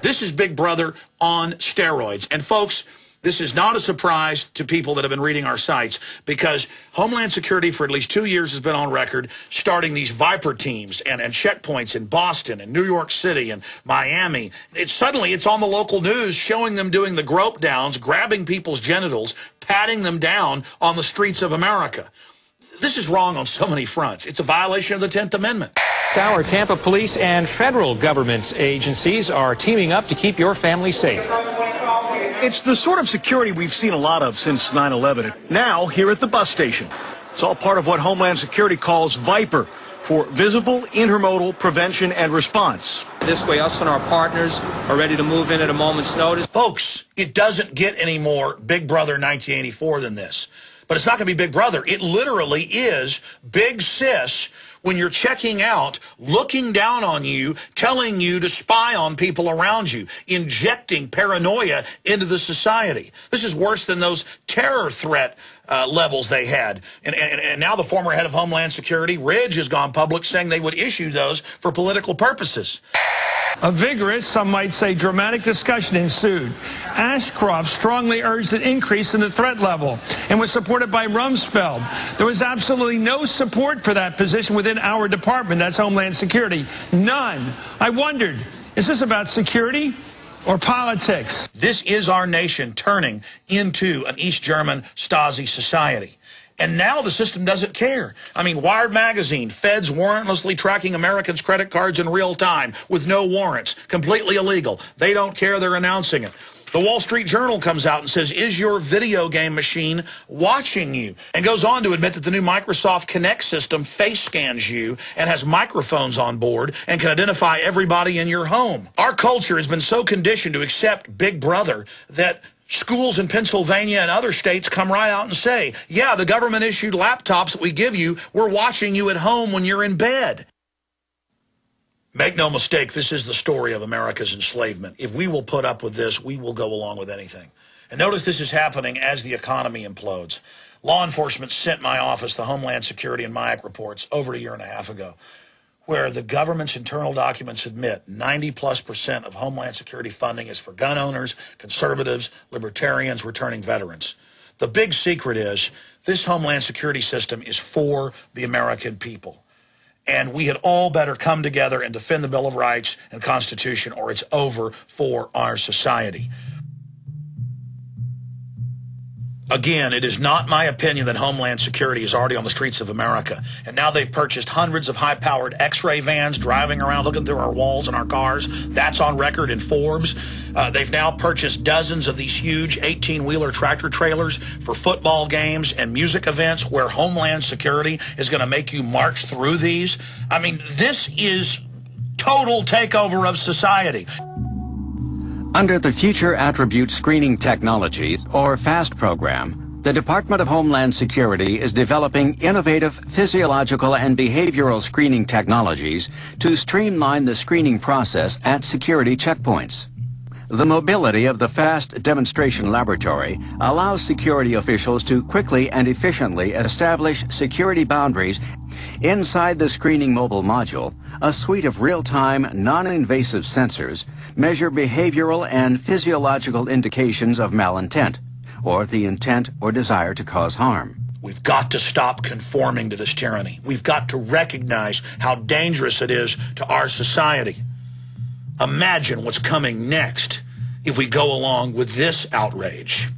This is Big Brother on steroids. And folks, this is not a surprise to people that have been reading our sites, because Homeland Security for at least 2 years has been on record starting these Viper teams and checkpoints in Boston and New York City and Miami. Suddenly it's on the local news showing them doing the grope downs, grabbing people's genitals, patting them down on the streets of America. This is wrong on so many fronts. It's a violation of the 10th Amendment. Our Tampa police and federal government agencies are teaming up to keep your family safe. It's the sort of security we've seen a lot of since 9/11. Now, here at the bus station. It's all part of what Homeland Security calls Viper, for Visible Intermodal Prevention and Response. This way, us and our partners are ready to move in at a moment's notice. Folks, it doesn't get any more Big Brother 1984 than this. But it's not going to be Big Brother. It literally is Big Sis when you're checking out, looking down on you, telling you to spy on people around you, injecting paranoia into the society. This is worse than those terror threat levels they had. And now the former head of Homeland Security, Ridge, has gone public saying they would issue those for political purposes. A vigorous, some might say dramatic discussion ensued. Ashcroft strongly urged an increase in the threat level and was supported by Rumsfeld. There was absolutely no support for that position within our department, that's Homeland Security. None. I wondered, is this about security or politics? This is our nation turning into an East German Stasi society. And now the system doesn't care. I mean, Wired magazine, feds warrantlessly tracking Americans' credit cards in real time with no warrants, completely illegal. They don't care, they're announcing it. The Wall Street Journal comes out and says, is your video game machine watching you? And goes on to admit that the new Microsoft Kinect system face scans you and has microphones on board and can identify everybody in your home. Our culture has been so conditioned to accept Big Brother that schools in Pennsylvania and other states come right out and say, yeah, the government-issued laptops that we give you, we're watching you at home when you're in bed. Make no mistake, this is the story of America's enslavement. If we will put up with this, we will go along with anything. And notice this is happening as the economy implodes. Law enforcement sent my office the Homeland Security and MIAC reports over a year and a half ago, where the government's internal documents admit 90+% of Homeland Security funding is for gun owners, conservatives, libertarians, returning veterans. The big secret is this Homeland Security system is for the American people. And we had all better come together and defend the Bill of Rights and Constitution, or it's over for our society. Again, it is not my opinion that Homeland Security is already on the streets of America. And now they've purchased hundreds of high-powered X-ray vans driving around looking through our walls and our cars. That's on record in Forbes. They've now purchased dozens of these huge 18-wheeler tractor trailers for football games and music events where Homeland Security is going to make you march through these. I mean, this is total takeover of society. Under the Future Attribute Screening Technologies, or FAST program, the Department of Homeland Security is developing innovative physiological and behavioral screening technologies to streamline the screening process at security checkpoints. The mobility of the FAST demonstration laboratory allows security officials to quickly and efficiently establish security boundaries. Inside the screening mobile module, a suite of real-time, non-invasive sensors measure behavioral and physiological indications of malintent, or the intent or desire to cause harm. We've got to stop conforming to this tyranny. We've got to recognize how dangerous it is to our society. Imagine what's coming next if we go along with this outrage.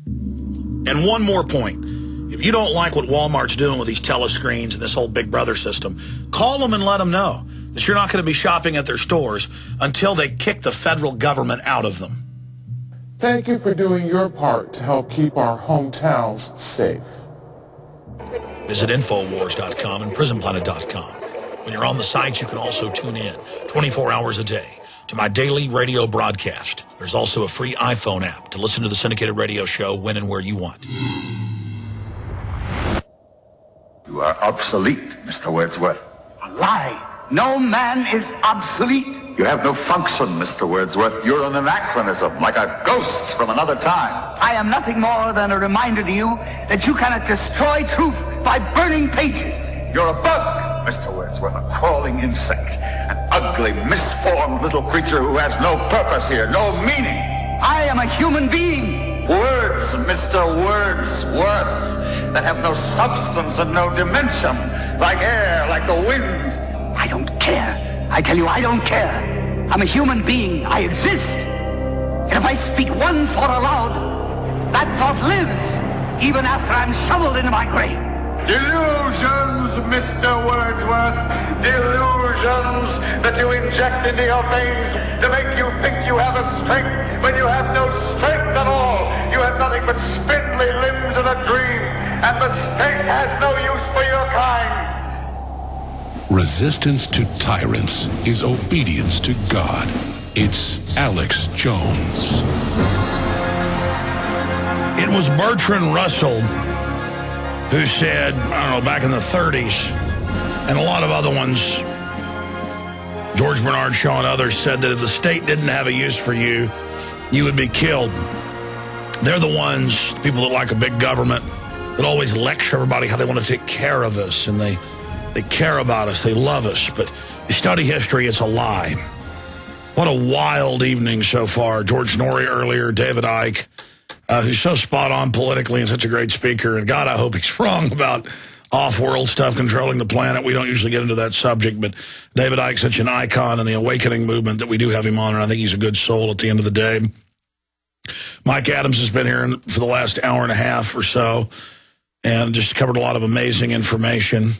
And one more point. If you don't like what Walmart's doing with these telescreens and this whole Big Brother system, call them and let them know that you're not going to be shopping at their stores until they kick the federal government out of them. Thank you for doing your part to help keep our hometowns safe. Visit Infowars.com and PrisonPlanet.com. When you're on the sites, you can also tune in 24 hours a day to my daily radio broadcast. There's also a free iPhone app to listen to the syndicated radio show when and where you want. You are obsolete, Mr. Wordsworth. A lie. No man is obsolete. You have no function, Mr. Wordsworth. You're an anachronism, like a ghost from another time. I am nothing more than a reminder to you that you cannot destroy truth by burning pages. You're a bug, Mr. Wordsworth. Wordsworth, a crawling insect, an ugly, misformed little creature who has no purpose here, no meaning. I am a human being. Words, Mr. Wordsworth, that have no substance and no dimension, like air, like the wind. I don't care. I tell you, I don't care. I'm a human being. I exist. And if I speak one thought aloud, that thought lives, even after I'm shoveled into my grave. Delusions, Mr. Wordsworth. Delusions that you inject into your veins to make you think you have a strength when you have no strength at all. You have nothing but spindly limbs and a dream, and the state has no use for your kind. Resistance to tyrants is obedience to God. It's Alex Jones. It was Bertrand Russell who said, I don't know, back in the 30s, and a lot of other ones, George Bernard Shaw and others, said that if the state didn't have a use for you, you would be killed. They're the ones, people that like a big government, that always lecture everybody how they want to take care of us, and they care about us, they love us. But you study history, it's a lie. What a wild evening so far. George Norrie earlier, David Icke, who's so spot on politically and such a great speaker. And God, I hope he's wrong about off-world stuff controlling the planet. We don't usually get into that subject, but David Icke's such an icon in the awakening movement that we do have him on, and I think he's a good soul at the end of the day. Mike Adams has been here for the last hour and a half or so and just covered a lot of amazing information.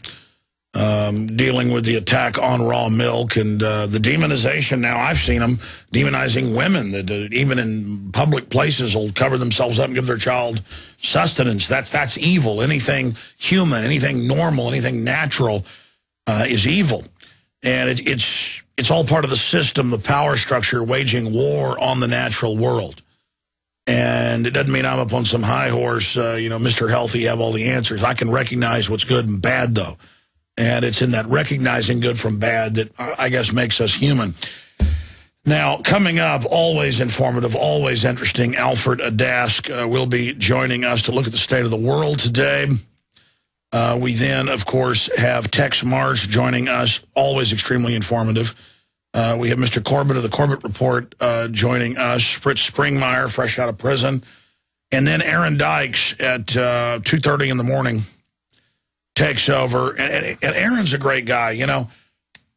Dealing with the attack on raw milk and the demonization. Now, I've seen them demonizing women that even in public places will cover themselves up and give their child sustenance. That's evil. Anything human, anything normal, anything natural is evil. And it's all part of the system, the power structure, waging war on the natural world. And it doesn't mean I'm up on some high horse, Mr. Healthy, have all the answers. I can recognize what's good and bad, though. And it's in that recognizing good from bad that, I guess, makes us human. Now, coming up, always informative, always interesting, Alfred Adask will be joining us to look at the state of the world today. We then, of course, have Tex Marsh joining us, always extremely informative. We have Mr. Corbett of the Corbett Report joining us, Fritz Springmeier, fresh out of prison. And then Aaron Dykes at 2:30 in the morning. Takes over, and Aaron's a great guy. You know,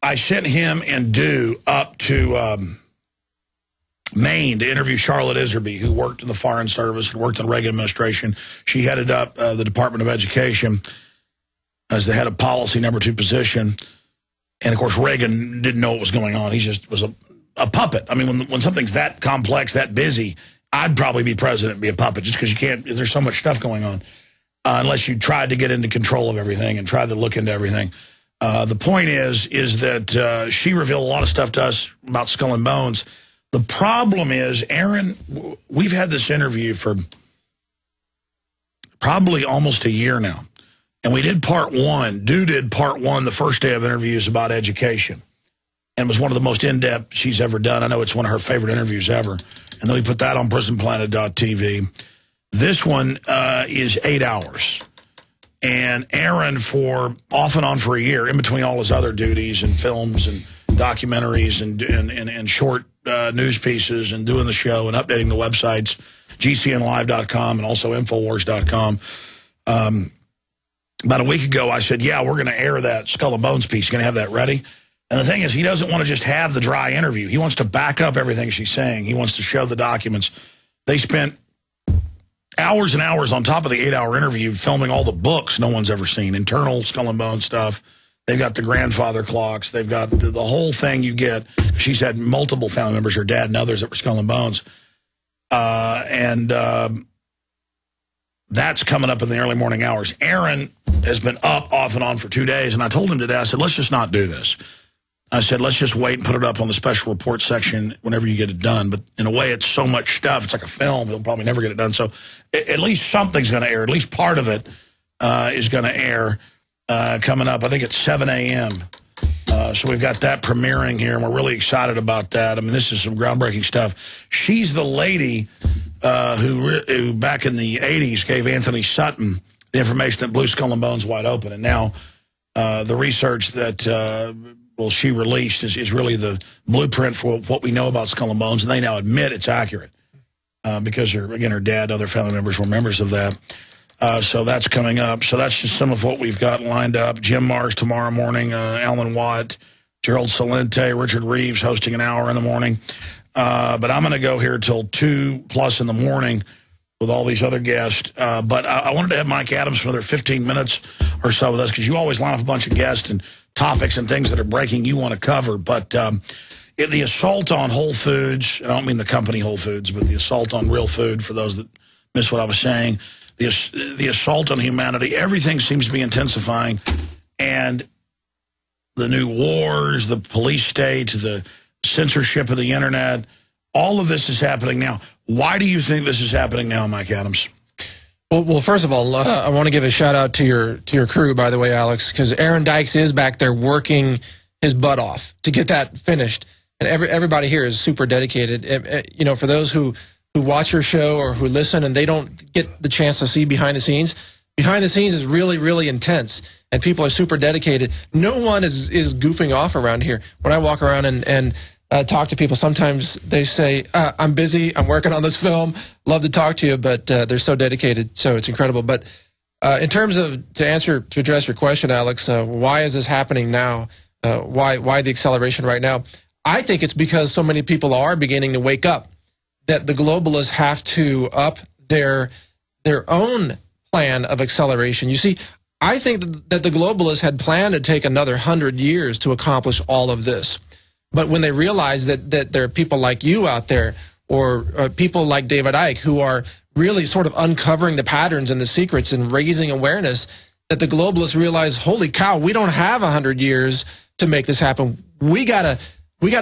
I sent him and Dew up to Maine to interview Charlotte Iserby, who worked in the Foreign Service and worked in the Reagan administration. She headed up the Department of Education as the head of policy, #2 position. And, of course, Reagan didn't know what was going on. He just was a puppet. I mean, when something's that complex, that busy, I'd probably be president and be a puppet just because you can't, there's so much stuff going on. Unless you tried to get into control of everything and tried to look into everything. The point is that she revealed a lot of stuff to us about Skull and Bones. The problem is, Aaron, we've had this interview for probably almost a year now. And we did part one. Dew did part one the first day of interviews about education. And it was one of the most in-depth she's ever done. I know it's one of her favorite interviews ever. And then we put that on prisonplanet.tv. This one is 8 hours. And Aaron, for off and on for a year, in between all his other duties and films and documentaries and short news pieces and doing the show and updating the websites, gcnlive.com and also Infowars.com. About a week ago, I said, yeah, we're going to air that Skull and Bones piece. Going to have that ready. And the thing is, he doesn't want to just have the dry interview. He wants to back up everything she's saying. He wants to show the documents. They spent hours and hours on top of the 8-hour interview filming all the books no one's ever seen, internal Skull and Bones stuff. They've got the grandfather clocks. They've got the whole thing you get. She's had multiple family members, her dad and others, that were Skull and Bones. That's coming up in the early morning hours. Aaron has been up off and on for 2 days, and I told him today, I said, let's just not do this. I said, let's just wait and put it up on the special report section whenever you get it done. But in a way, it's so much stuff. It's like a film. He'll probably never get it done. So at least something's going to air. At least part of it is going to air coming up. I think it's 7 a.m. So we've got that premiering here, and we're really excited about that. I mean, this is some groundbreaking stuff. She's the lady who back in the 80s gave Anthony Sutton the information that blew Skull and Bones wide open. And now the research that she released is really the blueprint for what we know about Skull and Bones, and they now admit it's accurate because, her dad and other family members were members of that. So that's coming up. So that's just some of what we've got lined up. Jim Mars tomorrow morning, Alan Watt, Gerald Salente, Richard Reeves hosting an hour in the morning. But I'm going to go here till 2+ in the morning with all these other guests. But I wanted to have Mike Adams for another 15 minutes or so with us, because you always line up a bunch of guests and topics and things that are breaking you want to cover. But the assault on Whole Foods, I don't mean the company Whole Foods, but the assault on real food, for those that missed what I was saying, the assault on humanity, everything seems to be intensifying. And the new wars, the police state, the censorship of the internet, all of this is happening now. Why do you think this is happening now, Mike Adams? Well, first of all, I want to give a shout out to your crew, by the way, Alex, because Aaron Dykes is back there working his butt off to get that finished, and everybody here is super dedicated. For those who watch your show or who listen and they don't get the chance to see behind the scenes is really, really intense, and people are super dedicated. No one is goofing off around here. When I walk around and talk to people, sometimes they say, I'm busy, I'm working on this film, love to talk to you, but they're so dedicated, so it's incredible. But in terms of, to address your question, Alex, why is this happening now? Why the acceleration right now? I think it's because so many people are beginning to wake up that the globalists have to up their own plan of acceleration. You see, I think that the globalists had planned to take another 100 years to accomplish all of this. But when they realize that there are people like you out there, or people like David Icke, who are really sort of uncovering the patterns and the secrets and raising awareness, that the globalists realize, holy cow, we don't have 100 years to make this happen. We gotta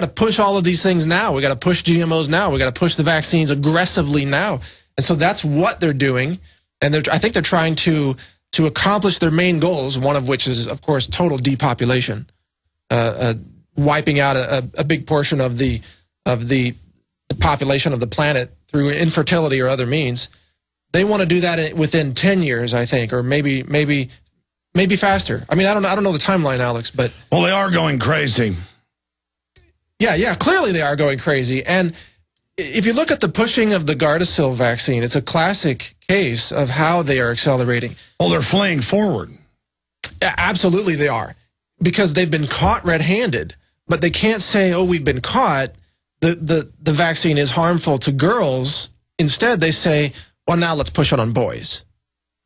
push all of these things now. We gotta push GMOs now. We gotta push the vaccines aggressively now. And so that's what they're doing. And I think they're trying to accomplish their main goals, one of which is, of course, total depopulation. Wiping out a big portion of the population of the planet through infertility or other means. They want to do that within 10 years, I think, or maybe faster. I mean, I don't know the timeline, Alex, but well, they are going crazy. Yeah, clearly they are going crazy. And if you look at the pushing of the Gardasil vaccine, it's a classic case of how they are accelerating. Well, they're fleeing forward. Absolutely, they are, because they've been caught red-handed. But they can't say, oh, we've been caught, the vaccine is harmful to girls. Instead, they say, well, now let's push it on boys.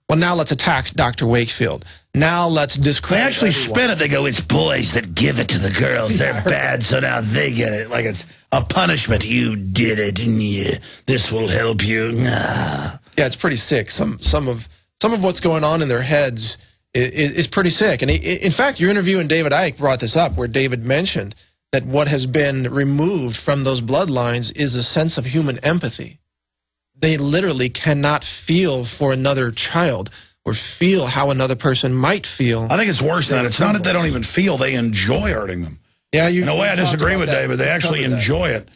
Well, now let's attack Dr. Wakefield. Now let's discredit They actually everyone. spin it. They go, it's boys that give it to the girls. They're bad, so now they get it. Like it's a punishment. You did it, and this will help you. Nah. Yeah, it's pretty sick. Some of what's going on in their heads is pretty sick. And in fact, your interview and David Icke brought this up, where David mentioned that what has been removed from those bloodlines is a sense of human empathy. They literally cannot feel for another child or feel how another person might feel. I think it's worse than that. It's not that they don't even feel. They enjoy hurting them. Yeah, in a way, I disagree with David. They actually enjoy it.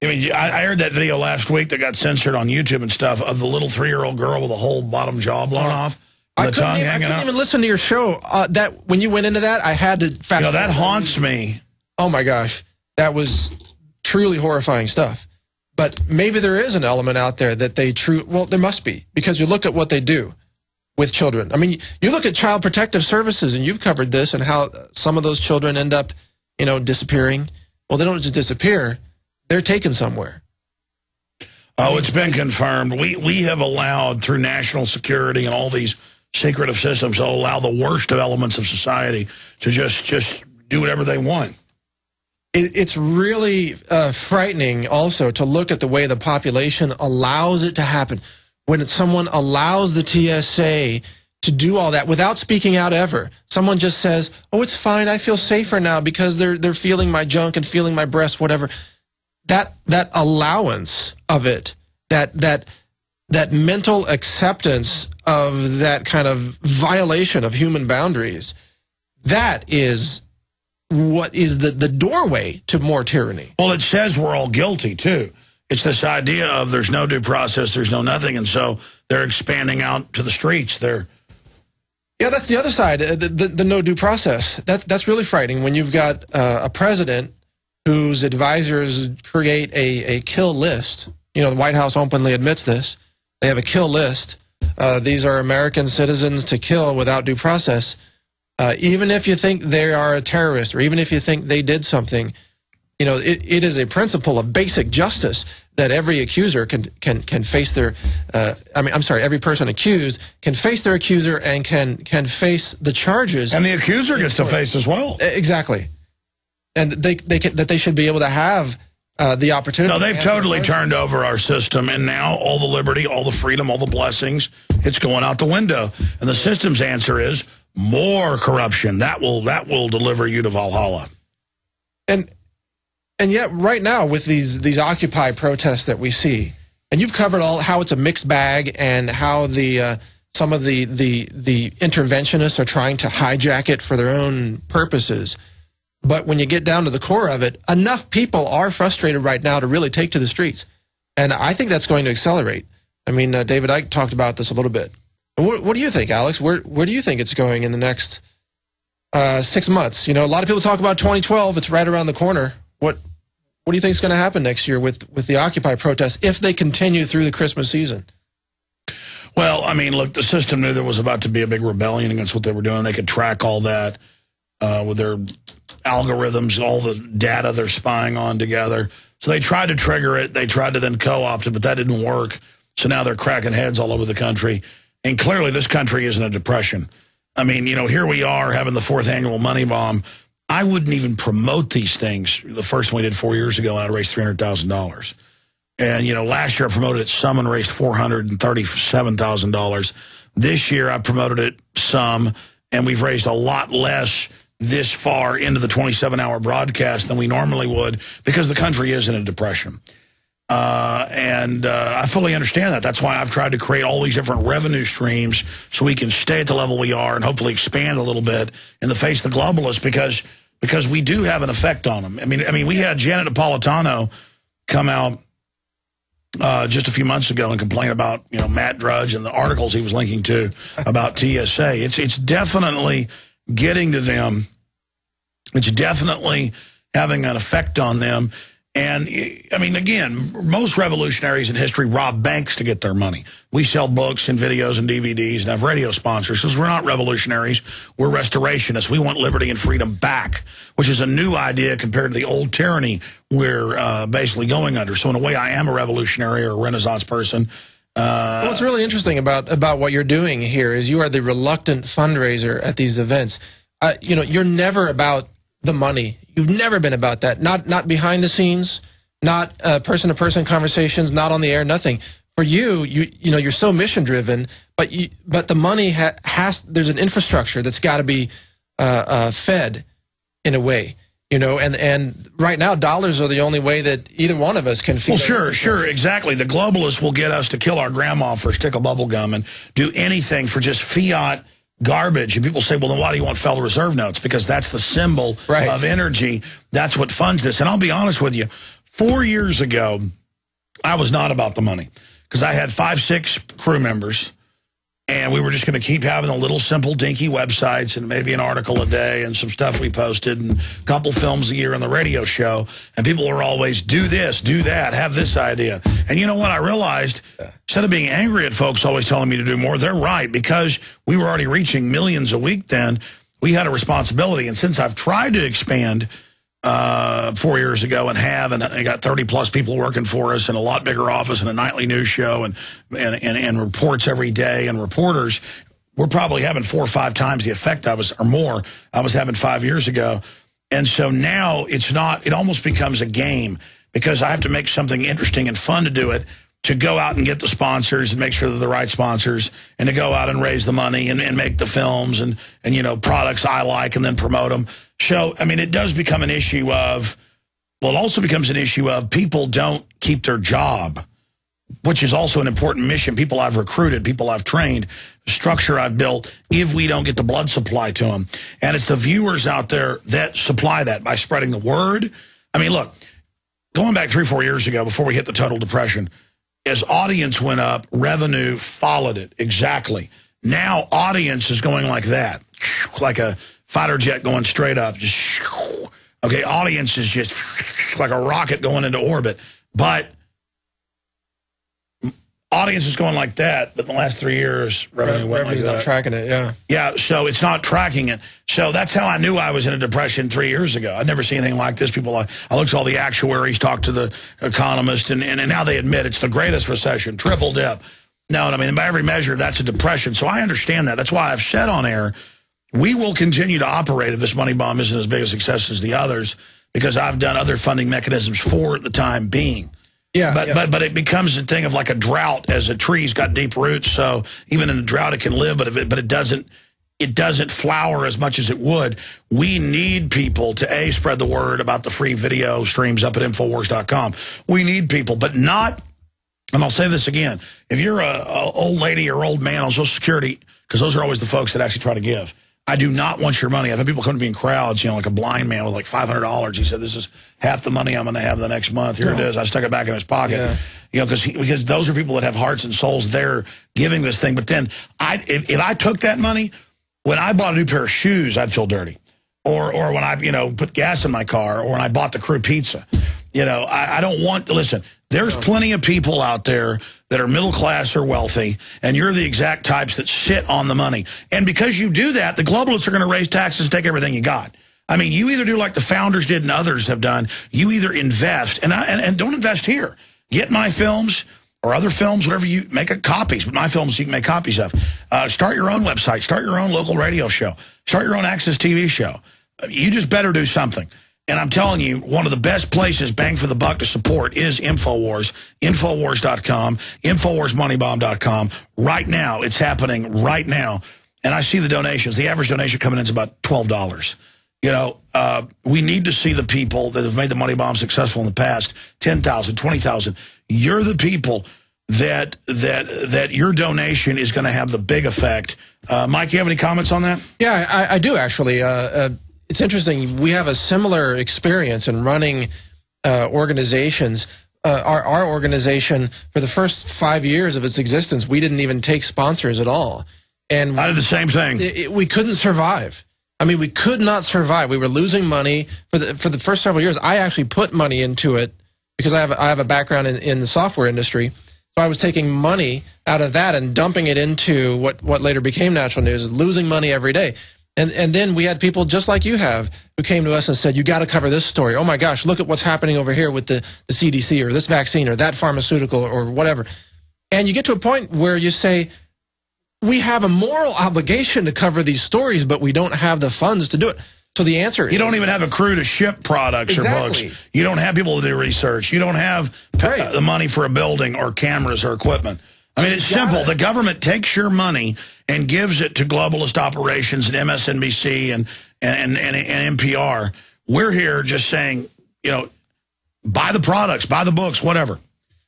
I mean, I heard that video last week that got censored on YouTube and stuff of the little 3-year-old girl with the whole bottom jaw blown off. I couldn't even listen to your show. That when you went into that, I had to fact. That haunts me. Oh my gosh, that was truly horrifying stuff. But maybe there is an element out there that well, there must be, because you look at what they do with children. I mean, you look at Child Protective Services, and you've covered this, and how some of those children end up, disappearing. Well, they don't just disappear; they're taken somewhere. Oh, it's been confirmed. We have allowed, through national security and all these secretive systems, to allow the worst of elements of society to just do whatever they want. It's really frightening also to look at the way the population allows it to happen. When someone allows the TSA to do all that without speaking out ever, someone just says, oh, it's fine, I feel safer now because they're feeling my junk and feeling my breast, whatever. That allowance of it, that mental acceptance of that kind of violation of human boundaries, that is what is the doorway to more tyranny. Well, it says we're all guilty, too. It's this idea of there's no due process, there's no nothing, and so they're expanding out to the streets. Yeah, that's the other side, the no due process. That's really frightening when you've got a president whose advisors create a kill list. You know, the White House openly admits this. They have a kill list. These are American citizens to kill without due process. Even if you think they are a terrorist, or even if you think they did something, you know, it is a principle of basic justice that every accuser can face their, every person accused can face their accuser and can face the charges. And the accuser gets to face as well. Exactly. And they should be able to have the opportunity. No, they've totally turned over our system, and now all the liberty, all the freedom, all the blessings, it's going out the window. And the system's answer is more corruption. That will deliver you to Valhalla. And yet, right now, with these Occupy protests that we see, and you've covered how it's a mixed bag, and how some of the interventionists are trying to hijack it for their own purposes. But when you get down to the core of it, enough people are frustrated right now to really take to the streets, and I think that's going to accelerate. I mean, David Icke talked about this a little bit. What do you think, Alex? Where do you think it's going in the next 6 months? You know, a lot of people talk about 2012. It's right around the corner. What do you think is going to happen next year with the Occupy protests if they continue through the Christmas season? Well, I mean, look, the system knew there was about to be a big rebellion against what they were doing. They could track all that with their algorithms, all the data they're spying on together. So they tried to trigger it. They tried to then co-opt it, but that didn't work. So now they're cracking heads all over the country. And clearly this country is in a depression. I mean, you know, here we are having the 4th annual money bomb. I wouldn't even promote these things. The first one we did 4 years ago, and I raised $300,000. And, you know, last year I promoted it some and raised $437,000. This year I promoted it some, and we've raised a lot less this far into the 27-hour broadcast than we normally would, because the country is in a depression. I fully understand that. That's why I've tried to create all these different revenue streams so we can stay at the level we are and hopefully expand a little bit in the face of the globalists, because we do have an effect on them. I mean, we had Janet Napolitano come out just a few months ago and complain about, you know, Matt Drudge and the articles he was linking to about TSA. It's definitely getting to them. It's definitely having an effect on them. And, I mean, again, most revolutionaries in history rob banks to get their money. We sell books and videos and DVDs and have radio sponsors. Because we're not revolutionaries, we're restorationists. We want liberty and freedom back, which is a new idea compared to the old tyranny we're basically going under. So in a way, I am a revolutionary or a Renaissance person. Well, what's really interesting about what you're doing here is you are the reluctant fundraiser at these events. You know, you're never about the money. You've never been about that. Not behind the scenes, not person-to-person conversations, not on the air, nothing. For you know, you're so mission-driven, but the money there's an infrastructure that's got to be fed in a way. You know, and right now, dollars are the only way that either one of us can feed. Well, sure, exactly. The globalists will get us to kill our grandma for a stick of bubble gum and do anything for just fiat garbage. And people say, well, then why do you want Federal Reserve notes? Because that's the symbol of energy. That's what funds this. And I'll be honest with you, 4 years ago, I was not about the money, because I had 5-6 crew members, and we were just going to keep having the little simple dinky websites and maybe an article a day and some stuff we posted and a couple films a year on the radio show. And people were always, do this, do that, have this idea. And you know what? I realized, instead of being angry at folks always telling me to do more, they're right. Because we were already reaching millions a week then, we had a responsibility. And since I've tried to expand 4 years ago and I got 30-plus people working for us and a lot bigger office and a nightly news show and reports every day and reporters, we're probably having 4 or 5 times the effect I was having 5 years ago. And so now it almost becomes a game, because I have to make something interesting and fun to do it, to go out and get the sponsors and make sure they're the right sponsors, and to go out and raise the money and make the films and you know, products I like and then promote them. So, I mean, it does become an issue of, well, it also becomes an issue of people don't keep their job, which is also an important mission. People I've recruited, people I've trained, structure I've built, if we don't get the blood supply to them. And it's the viewers out there that supply that by spreading the word. I mean, look, going back 3 or 4 years ago, before we hit the total depression, as audience went up, revenue followed it exactly. Now audience is going like that, like a fighter jet going straight up. Just, okay, audience is just like a rocket going into orbit. But audience is going like that, but in the last 3 years, revenue went like that. Not tracking it, yeah. Yeah, so it's not tracking it. So that's how I knew I was in a depression 3 years ago. I'd never seen anything like this. People, I looked at all the actuaries, talked to the economists, and now they admit it's the greatest recession, triple dip. No, I mean, by every measure, that's a depression. So I understand that. That's why I've said on air, we will continue to operate if this money bomb isn't as big a success as the others, because I've done other funding mechanisms for the time being. Yeah, but it becomes a thing of like a drought, as a tree's got deep roots. So even in a drought, it can live, but it doesn't flower as much as it would. We need people to spread the word about the free video streams up at Infowars.com. We need people, but not. And I'll say this again: if you're a old lady or old man on Social Security, because those are always the folks that actually try to give. I do not want your money. I've had people come to me in crowds, you know, like a blind man with like $500. He said, "This is half the money I'm going to have the next month. Here it is." I stuck it back in his pocket. Yeah. You know, because those are people that have hearts and souls. They're giving this thing. But then if I took that money, when I bought a new pair of shoes, I'd feel dirty. Or when I, you know, put gas in my car, or when I bought the crew pizza. You know, I don't want to listen. There's plenty of people out there that are middle class or wealthy, and you're the exact types that sit on the money. And because you do that, the globalists are going to raise taxes and take everything you got. I mean, you either do like the founders did and others have done. You either invest, and don't invest here. Get my films or other films, whatever you make copies. But my films you can make copies of. Start your own website. Start your own local radio show. Start your own Access TV show. You just better do something. And I'm telling you, one of the best places, bang for the buck, to support is Infowars, Infowars.com, InfowarsMoneyBomb.com. Right now, it's happening right now. And I see the donations. The average donation coming in is about $12. You know, we need to see the people that have made the money bomb successful in the past, 10,000, 20,000. You're the people that your donation is going to have the big effect. Mike, you have any comments on that? Yeah, I do, actually. It's interesting. We have a similar experience in running organizations. Our organization, for the first 5 years of its existence, we didn't even take sponsors at all. And I did the same thing. We couldn't survive. I mean, we could not survive. We were losing money for the first several years. I actually put money into it because I have a background in the software industry. So I was taking money out of that and dumping it into what later became National News, losing money every day. And then we had people just like you have who came to us and said, "You got to cover this story. Oh my gosh, look at what's happening over here with the CDC or this vaccine or that pharmaceutical or whatever." And you get to a point where you say, we have a moral obligation to cover these stories, but we don't have the funds to do it. So the answer is, you don't even have a crew to ship products or books. You don't have people to do research. You don't have the money for a building or cameras or equipment. I mean, it's simple. The government takes your money and gives it to globalist operations and MSNBC and NPR. We're here just saying, you know, buy the products, buy the books, whatever.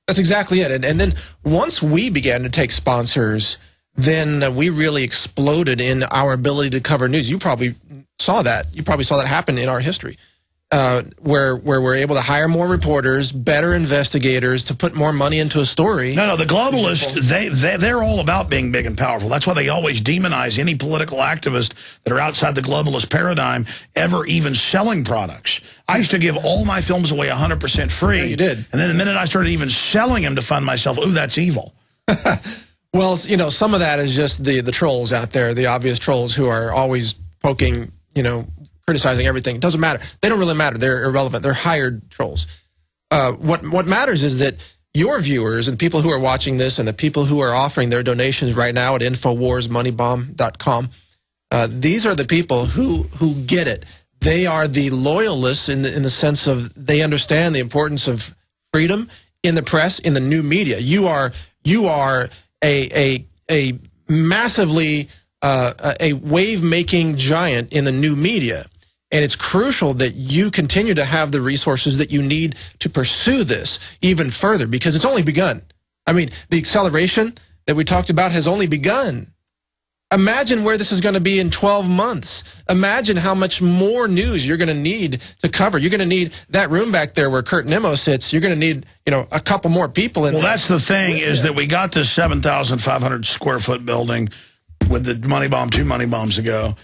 That's exactly it. And then once we began to take sponsors, then we really exploded in our ability to cover news. You probably saw that. You probably saw that happen in our history. Where we're able to hire more reporters, better investigators, to put more money into a story. No, the globalists, they're all about being big and powerful. That's why they always demonize any political activist that are outside the globalist paradigm ever even selling products. I used to give all my films away 100% free. Yeah, you did. And then the minute I started even selling them to fund myself, ooh, that's evil. Well, you know, some of that is just the trolls out there, the obvious trolls who are always poking, you know, criticizing everything. It doesn't matter. They don't really matter. They're irrelevant. They're hired trolls. What matters is that your viewers and the people who are watching this and the people who are offering their donations right now at InfowarsMoneyBomb.com, these are the people who get it. They are the loyalists in the sense of they understand the importance of freedom in the press, in the new media. You are a massively a wave-making giant in the new media. And it's crucial that you continue to have the resources that you need to pursue this even further, because it's only begun. I mean, the acceleration that we talked about has only begun. Imagine where this is going to be in 12 months. Imagine how much more news you're going to need to cover. You're going to need that room back there where Kurt Nimmo sits. You're going to need, you know, a couple more people in there. Well, that's the thing is that we got this 7,500 square foot building. with the money bomb 2 money bombs ago,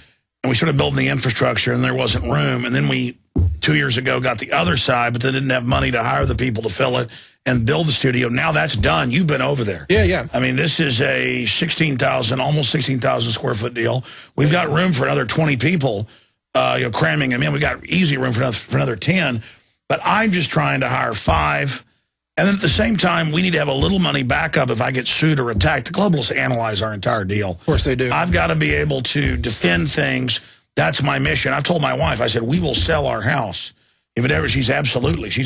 and we started building the infrastructure, and there wasn't room. And then we, 2 years ago, got the other side, but they didn't have money to hire the people to fill it and build the studio. Now that's done. You've been over there. Yeah, yeah. I mean, this is a 16,000, almost 16,000 square foot deal. We've got room for another 20 people, cramming them in. We got easy room for another 10. But I'm just trying to hire 5. And then at the same time, we need to have a little money backup if I get sued or attacked. The globalists analyze our entire deal. Of course they do. I've got to be able to defend things. That's my mission. I've told my wife, I said, we will sell our house. If it ever, she's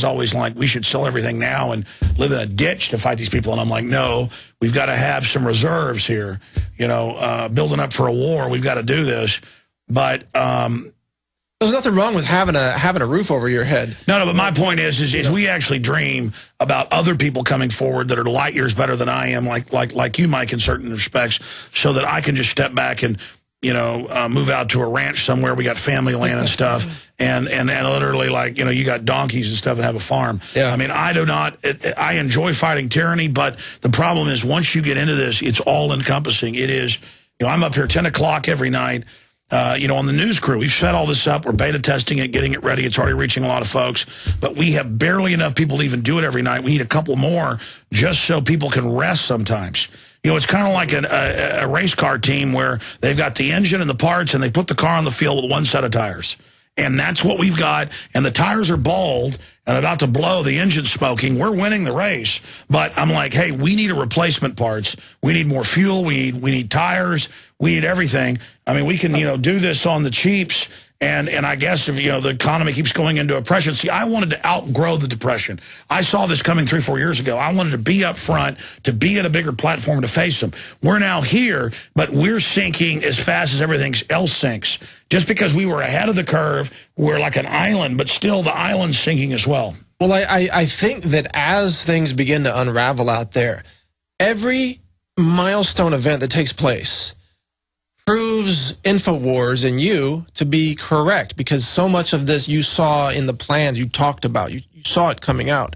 always like, we should sell everything now and live in a ditch to fight these people. And I'm like, no, we've got to have some reserves here. You know, building up for a war, we've got to do this. But there's nothing wrong with having a roof over your head. No, but my point is we actually dream about other people coming forward that are light years better than I am, like you, Mike, in certain respects, so that I can just step back and, you know, move out to a ranch somewhere. We got family land and stuff, and literally, like, you know, you got donkeys and stuff and have a farm. Yeah. I mean, I enjoy fighting tyranny, but the problem is once you get into this, it's all encompassing. It is, you know, I'm up here 10 o'clock every night. You know, on the news crew, we've set all this up. We're beta testing it, getting it ready. It's already reaching a lot of folks. But we have barely enough people to even do it every night. We need a couple more just so people can rest sometimes. You know, it's kind of like a race car team where they've got the engine and the parts, and they put the car on the field with one set of tires. And that's what we've got. And the tires are bald and about to blow. The engine's smoking. We're winning the race. But I'm like, hey, we need a replacement parts. We need more fuel. We need tires. We need everything. I mean, we can, you know, do this on the cheaps. And I guess if, you know, the economy keeps going into depression. See, I wanted to outgrow the depression. I saw this coming 3 or 4 years ago. I wanted to be up front, to be at a bigger platform to face them. We're now here, but we're sinking as fast as everything else sinks. Just because we were ahead of the curve, we're like an island, but still the island's sinking as well. Well, I think that as things begin to unravel out there, every milestone event that takes place proves Infowars and you to be correct, because so much of this you saw in the plans you talked about. You saw it coming out,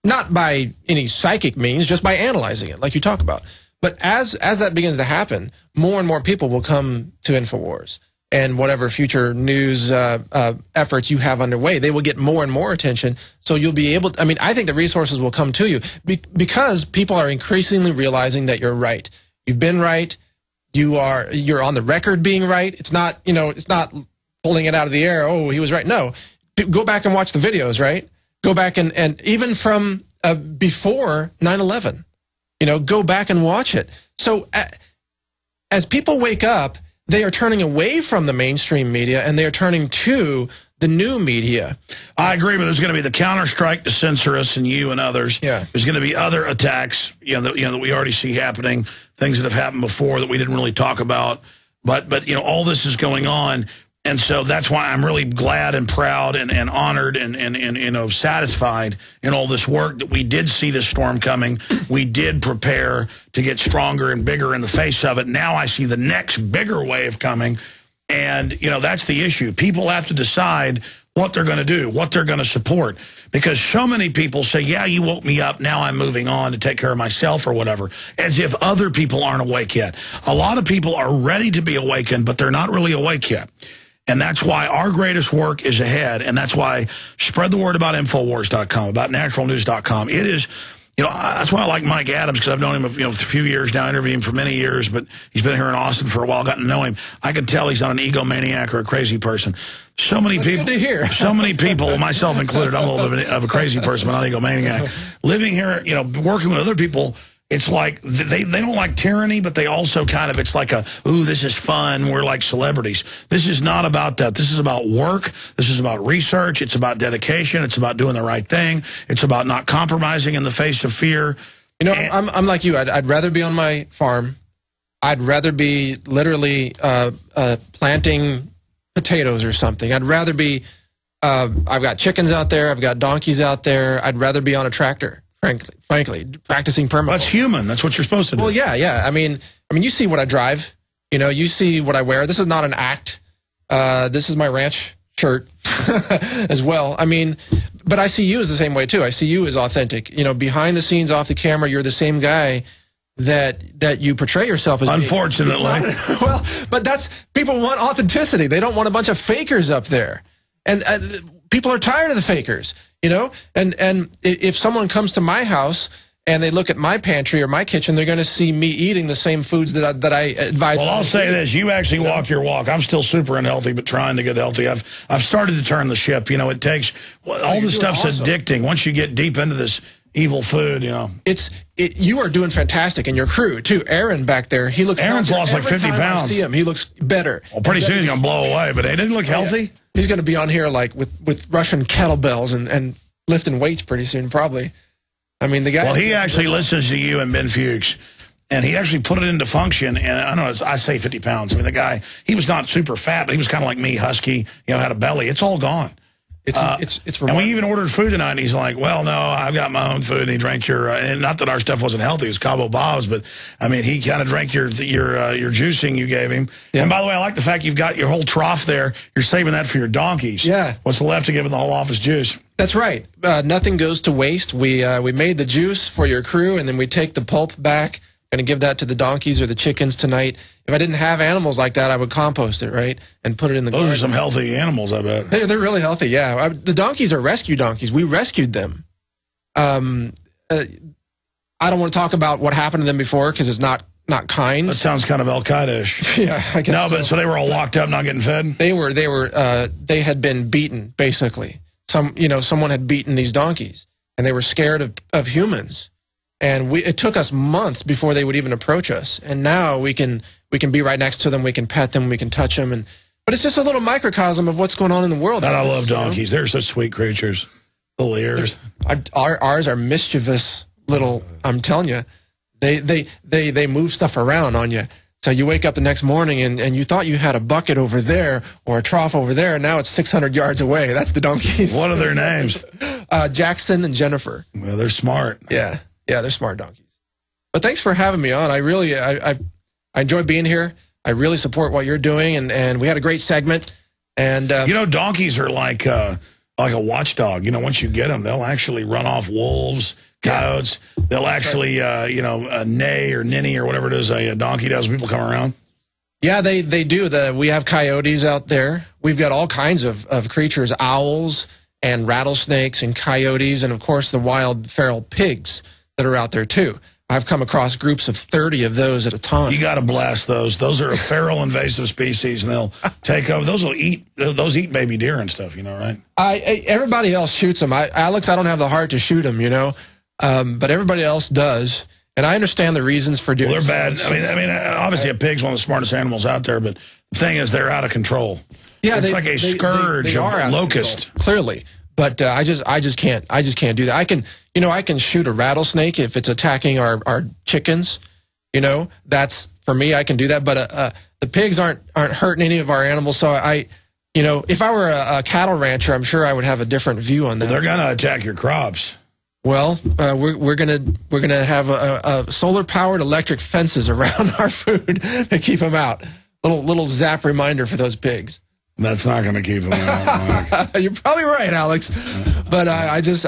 not by any psychic means, just by analyzing it like you talk about. But as that begins to happen, more and more people will come to Infowars, and whatever future news efforts you have underway, they will get more and more attention. So you'll be able to, I mean, I think the resources will come to you because people are increasingly realizing that you're right. You've been right. You're on the record being right. It's not, you know, it's not pulling it out of the air. Oh, he was right. No, go back and watch the videos, right? Go back and even from before 9/11, you know, go back and watch it. So as people wake up, they are turning away from the mainstream media and they are turning to the new media. I agree, but there's going to be the counter-strike to censor us and you and others. Yeah. There's going to be other attacks, that we already see happening, things that have happened before that we didn't really talk about. But you know, all this is going on, and so that's why I'm really glad and proud and honored and you know, satisfied in all this work that we did see this storm coming. We did prepare to get stronger and bigger in the face of it. Now I see the next bigger wave coming. And, you know, that's the issue. People have to decide what they're going to do, what they're going to support. Because so many people say, yeah, you woke me up, now I'm moving on to take care of myself or whatever, as if other people aren't awake yet. A lot of people are ready to be awakened, but they're not really awake yet. And that's why our greatest work is ahead. And that's why spread the word about Infowars.com, about naturalnews.com. It is... You know, that's why I like Mike Adams, because I've known him a few years now, interviewed him for many years, but he's been here in Austin for a while, gotten to know him. I can tell he's not an egomaniac or a crazy person. So many people, good to hear. So many people, myself included, I'm a little bit of a crazy person, but not an egomaniac. Living here, you know, working with other people, it's like they don't like tyranny, but they also kind of, it's like ooh, this is fun. We're like celebrities. This is not about that. This is about work. This is about research. It's about dedication. It's about doing the right thing. It's about not compromising in the face of fear. You know, I'm like you. I'd rather be on my farm. I'd rather be literally planting potatoes or something. I'd rather be, I've got chickens out there. I've got donkeys out there. I'd rather be on a tractor. Frankly, practicing permaculture. That's human. That's what you're supposed to do. Well, yeah. I mean, you see what I drive. You know, you see what I wear. This is not an act. This is my ranch shirt as well. I mean, but I see you as the same way too. I see you as authentic. You know, behind the scenes, off the camera, you're the same guy that you portray yourself as. Unfortunately. Well, but people want authenticity. They don't want a bunch of fakers up there. And people are tired of the fakers, you know? And if someone comes to my house and they look at my pantry or my kitchen, they're going to see me eating the same foods that I advise. Well, I'll say this. You actually walk your walk. I'm still super unhealthy, but trying to get healthy. I've started to turn the ship. You know, it takes, all this stuff's addicting. Once you get deep into this evil food, you know. You are doing fantastic, and your crew, too. Aaron back there, he looks Aaron's healthier. lost like 50 Every time pounds. I see him, he looks better. Well, pretty soon he's going to blow away, but he didn't look healthy. Yeah. He's going to be on here like with Russian kettlebells and lifting weights pretty soon, probably. I mean, the guy... Well, he actually listens to you and Ben Fuchs, and he actually put it into function, and I know I say 50 pounds. I mean, the guy, he was not super fat, but he was kind of like me, husky, you know, had a belly. It's all gone. It's and we even ordered food tonight, and he's like, well, no, I've got my own food, and he drank your, and not that our stuff wasn't healthy, it was Cabo Bob's, but, I mean, he kind of drank your juicing you gave him. Yeah. And by the way, I like the fact you've got your whole trough there. You're saving that for your donkeys. Yeah. What's left to give the whole office juice? That's right. Nothing goes to waste. We made the juice for your crew, and then we take the pulp back. Going to give that to the donkeys or the chickens tonight. If I didn't have animals like that, I would compost it, right, and put it in the garden. Those are some healthy animals, I bet. They're really healthy, yeah. The donkeys are rescue donkeys. We rescued them. I don't want to talk about what happened to them before because it's not kind. That sounds kind of Al-Qaeda-ish. Yeah, I guess. No, but so they were all locked up, not getting fed. They had been beaten basically. Someone had beaten these donkeys, and they were scared of humans. And it took us months before they would even approach us. And now we can be right next to them. We can pet them. We can touch them. But it's just a little microcosm of what's going on in the world. And I love donkeys. They're such sweet creatures. Little ears. Ours are mischievous little. I'm telling you, they move stuff around on you. So you wake up the next morning and you thought you had a bucket over there or a trough over there, and now it's 600 yards away. That's the donkeys. What are their names? Jackson and Jennifer. Well, they're smart. Yeah. Yeah, they're smart donkeys. But thanks for having me on. I really, I enjoy being here. I really support what you're doing, and we had a great segment. And donkeys are like a watchdog. You know, once you get them, they'll actually run off wolves, coyotes. Yeah. They'll actually, neigh or ninny or whatever it is a donkey does when people come around. Yeah, they do. We have coyotes out there. We've got all kinds of creatures, owls and rattlesnakes and coyotes, and of course the wild feral pigs that are out there too. I've come across groups of 30 of those at a time. You got to blast those. Those are a feral invasive species, and they'll take over. Those eat baby deer and stuff, you know, right? Everybody else shoots them. Alex, I don't have the heart to shoot them, you know, but everybody else does. And I understand the reasons for doing. Well, they're bad. I mean, obviously a pig's one of the smartest animals out there, but the thing is, they're out of control. Yeah, it's like a scourge of locust. Clearly. But I just can't do that. I can shoot a rattlesnake if it's attacking our chickens. You know, that's for me. I can do that. But the pigs aren't hurting any of our animals. So if I were a cattle rancher, I'm sure I would have a different view on that. Well, they're gonna attack your crops. Well, we're gonna have a solar powered electric fences around our food to keep them out. Little zap reminder for those pigs. That's not going to keep them out. You're probably right, Alex. But these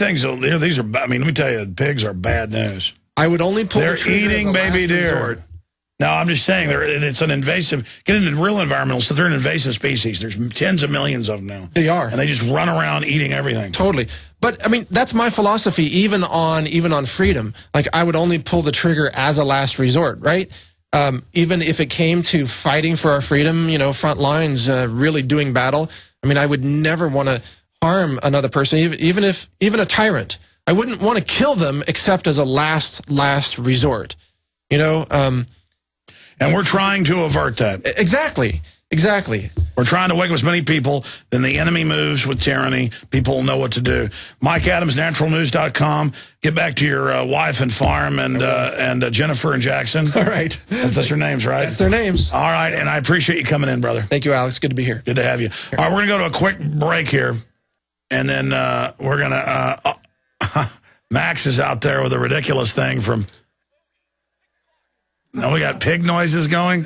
things. These are. I mean, let me tell you, pigs are bad news. I would only pull. They're eating baby deer. Resort. No, I'm just saying it's an invasive. Get into real environmental stuff. They're an invasive species. There's tens of millions of them now. They are, and they just run around eating everything. Totally. But I mean, that's my philosophy. Even on freedom, like I would only pull the trigger as a last resort, right? Even if it came to fighting for our freedom, front lines, really doing battle. I mean, I would never want to harm another person, even a tyrant. I wouldn't want to kill them except as a last resort. And we're trying to avert that. Exactly. We're trying to wake up as many people. Then the enemy moves with tyranny. People will know what to do. Mike Adams, naturalnews.com. Get back to your wife and farm and Jennifer and Jackson. All right. That's their names, right? That's their names. All right, and I appreciate you coming in, brother. Thank you, Alex. Good to be here. Good to have you. All right, we're going to go to a quick break here, and then we're going to... Max is out there with a ridiculous thing from... Now we got pig noises going.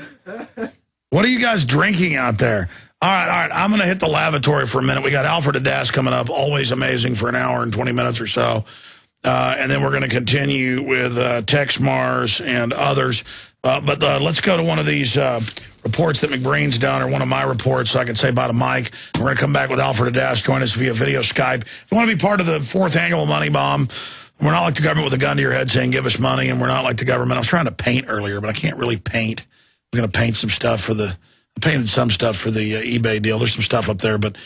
What are you guys drinking out there? All right. I'm going to hit the lavatory for a minute. We got Alfred Adass coming up. Always amazing for an hour and 20 minutes or so. and then we're going to continue with Tex Mars and others. But let's go to one of these reports that McBreen's done, or one of my reports, so I can say bye to Mike. And we're going to come back with Alfred Adass. Join us via video Skype. If you want to be part of the 4th annual Money Bomb, we're not like the government with a gun to your head saying, give us money, and we're not like the government. I was trying to paint earlier, but I can't really paint. I'm going to paint some stuff for the, I painted some stuff for the eBay deal. There's some stuff up there, but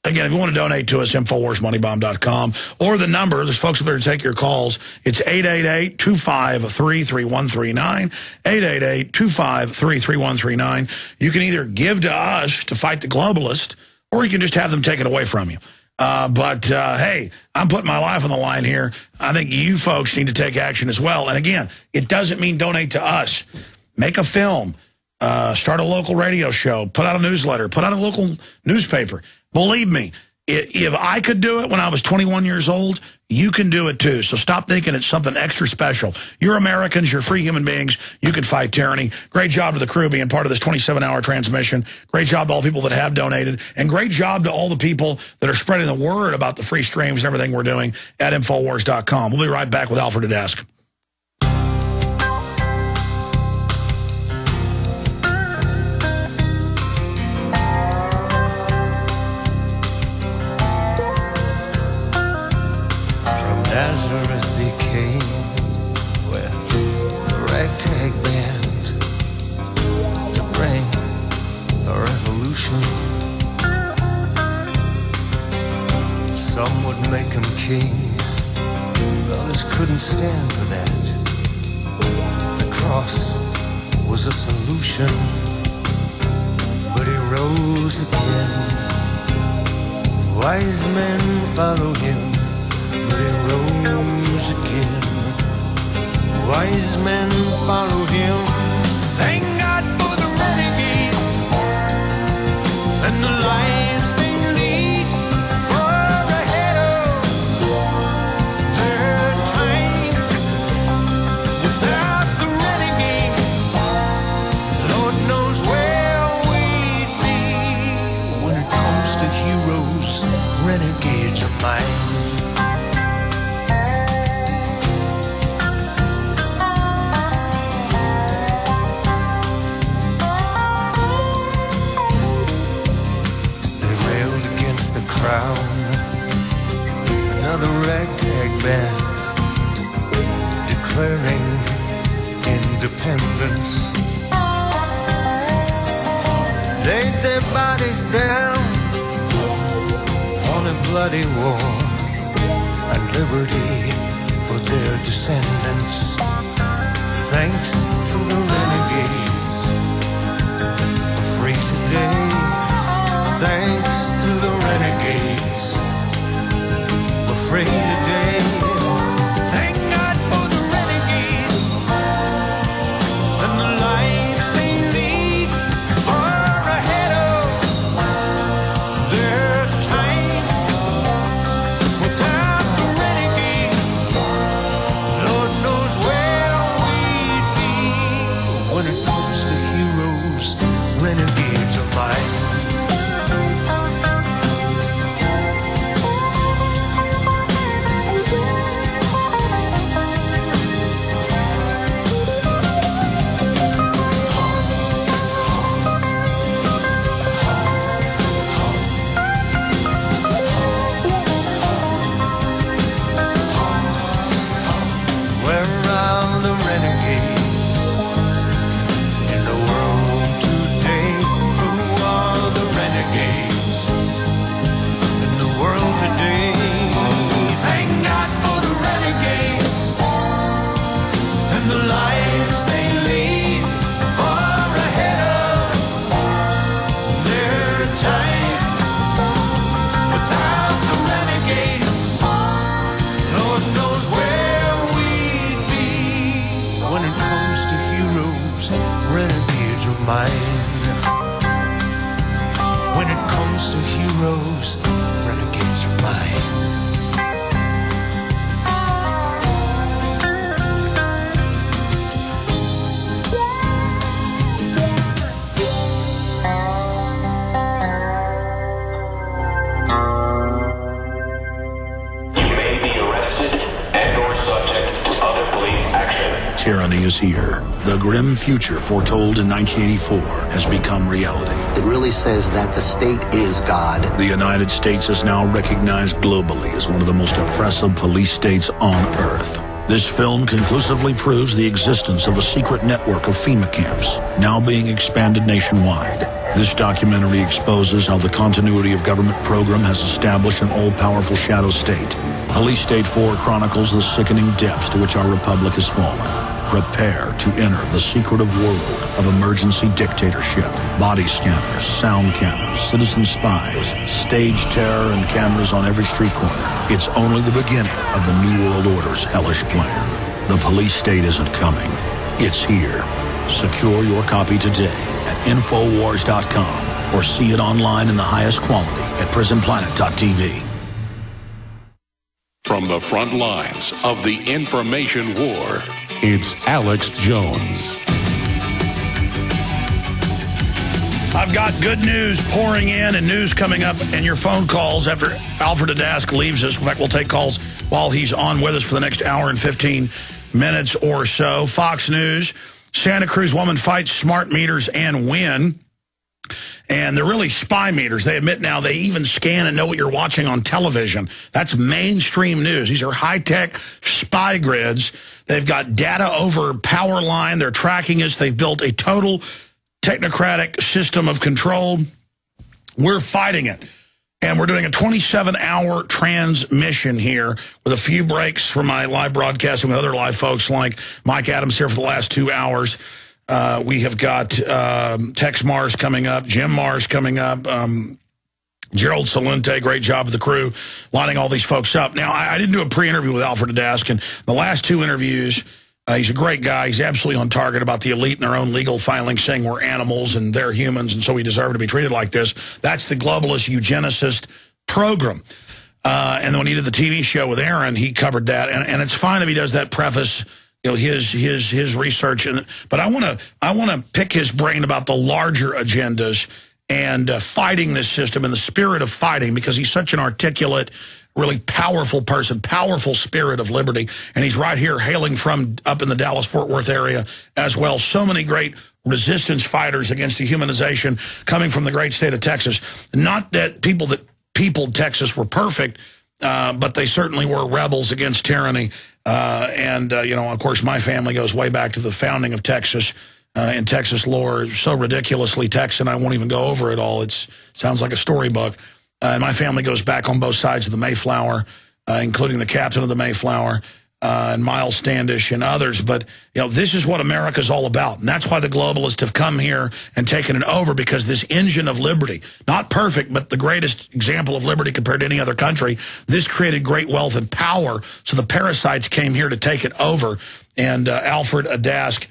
again, if you want to donate to us, InfoWarsMoneyBomb.com, or the number, there's folks up there to take your calls. It's 888-253-3139, 888-253-3139. You can either give to us to fight the globalist, or you can just have them taken away from you. Hey, I'm putting my life on the line here. I think you folks need to take action as well. And again, it doesn't mean donate to us. Make a film, start a local radio show, put out a newsletter, put out a local newspaper. Believe me, if I could do it when I was 21 years old, you can do it too. So stop thinking it's something extra special. You're Americans. You're free human beings. You can fight tyranny. Great job to the crew being part of this 27-hour transmission. Great job to all the people that have donated. And great job to all the people that are spreading the word about the free streams and everything we're doing at Infowars.com. We'll be right back with Alfred Adask. Nazareth he came with a ragtag band to bring a revolution. Some would make him king, others couldn't stand for that. The cross was a solution, but he rose again. Wise men follow him, but he rose again. Wise men follow him. Thank God for the renegades and the lives they lead, far ahead of their time. Without the renegades, Lord knows where we'd be. When it comes to heroes, renegades are mine. Crown, another ragtag band declaring independence. Laid their bodies down on a bloody war, and liberty for their descendants. Thanks to the renegades, we're free today. Thanks to the renegades, we're free today. Thank God for the renegades and the lives they lead, far ahead of their time. Without the renegades, Lord knows where we'd be. When it comes to heroes, renegades are mine. tyranny is here. The grim future foretold in 1984 has become reality. It really says that the state is God. The United States is now recognized globally as one of the most oppressive police states on earth. This film conclusively proves the existence of a secret network of FEMA camps, now being expanded nationwide. This documentary exposes how the continuity of government program has established an all-powerful shadow state. Police State 4 chronicles the sickening depths to which our republic has fallen. Prepare to enter the secretive world of emergency dictatorship. Body scanners, sound cannons, citizen spies, stage terror, and cameras on every street corner. It's only the beginning of the New World Order's hellish plan. The police state isn't coming. It's here. Secure your copy today at Infowars.com or see it online in the highest quality at PrisonPlanet.tv. From the front lines of the information war, it's Alex Jones. I've got good news pouring in and news coming up and your phone calls after Alfred Adask leaves us. In fact, we'll take calls while he's on with us for the next hour and 15 minutes or so. Fox News, Santa Cruz woman fights smart meters and win. And they're really spy meters. They admit now they even scan and know what you're watching on television. That's mainstream news. These are high-tech spy grids. They've got data over power line. They're tracking us. They've built a total technocratic system of control. We're fighting it. And we're doing a 27-hour transmission here with a few breaks from my live broadcasting with other live folks like Mike Adams here for the last 2 hours. We have got Tex Mars coming up, Jim Mars coming up, Gerald Salente, great job with the crew, lining all these folks up. Now, I didn't do a pre-interview with Alfred Adask, and the last 2 interviews, he's a great guy. He's absolutely on target about the elite and their own legal filings saying we're animals and they're humans, and so we deserve to be treated like this. That's the globalist eugenicist program. And then when he did the TV show with Aaron, he covered that, and it's fine if he does that preface, you know, his research, but I want to pick his brain about the larger agendas and fighting this system in the spirit of fighting, because he's such an articulate, really powerful person, powerful spirit of liberty, and he's right here hailing from up in the Dallas-Fort Worth area as well. So many great resistance fighters against dehumanization coming from the great state of Texas. Not that people that peopled Texas were perfect, but they certainly were rebels against tyranny. You know, of course, my family goes way back to the founding of Texas in Texas lore. So ridiculously Texan, I won't even go over it all. It sounds like a storybook. And my family goes back on both sides of the Mayflower, including the captain of the Mayflower, and Miles Standish and others. But, you know, this is what America's all about. And that's why the globalists have come here and taken it over, because this engine of liberty, not perfect, but the greatest example of liberty compared to any other country, this created great wealth and power. So the parasites came here to take it over. And Alfred Adask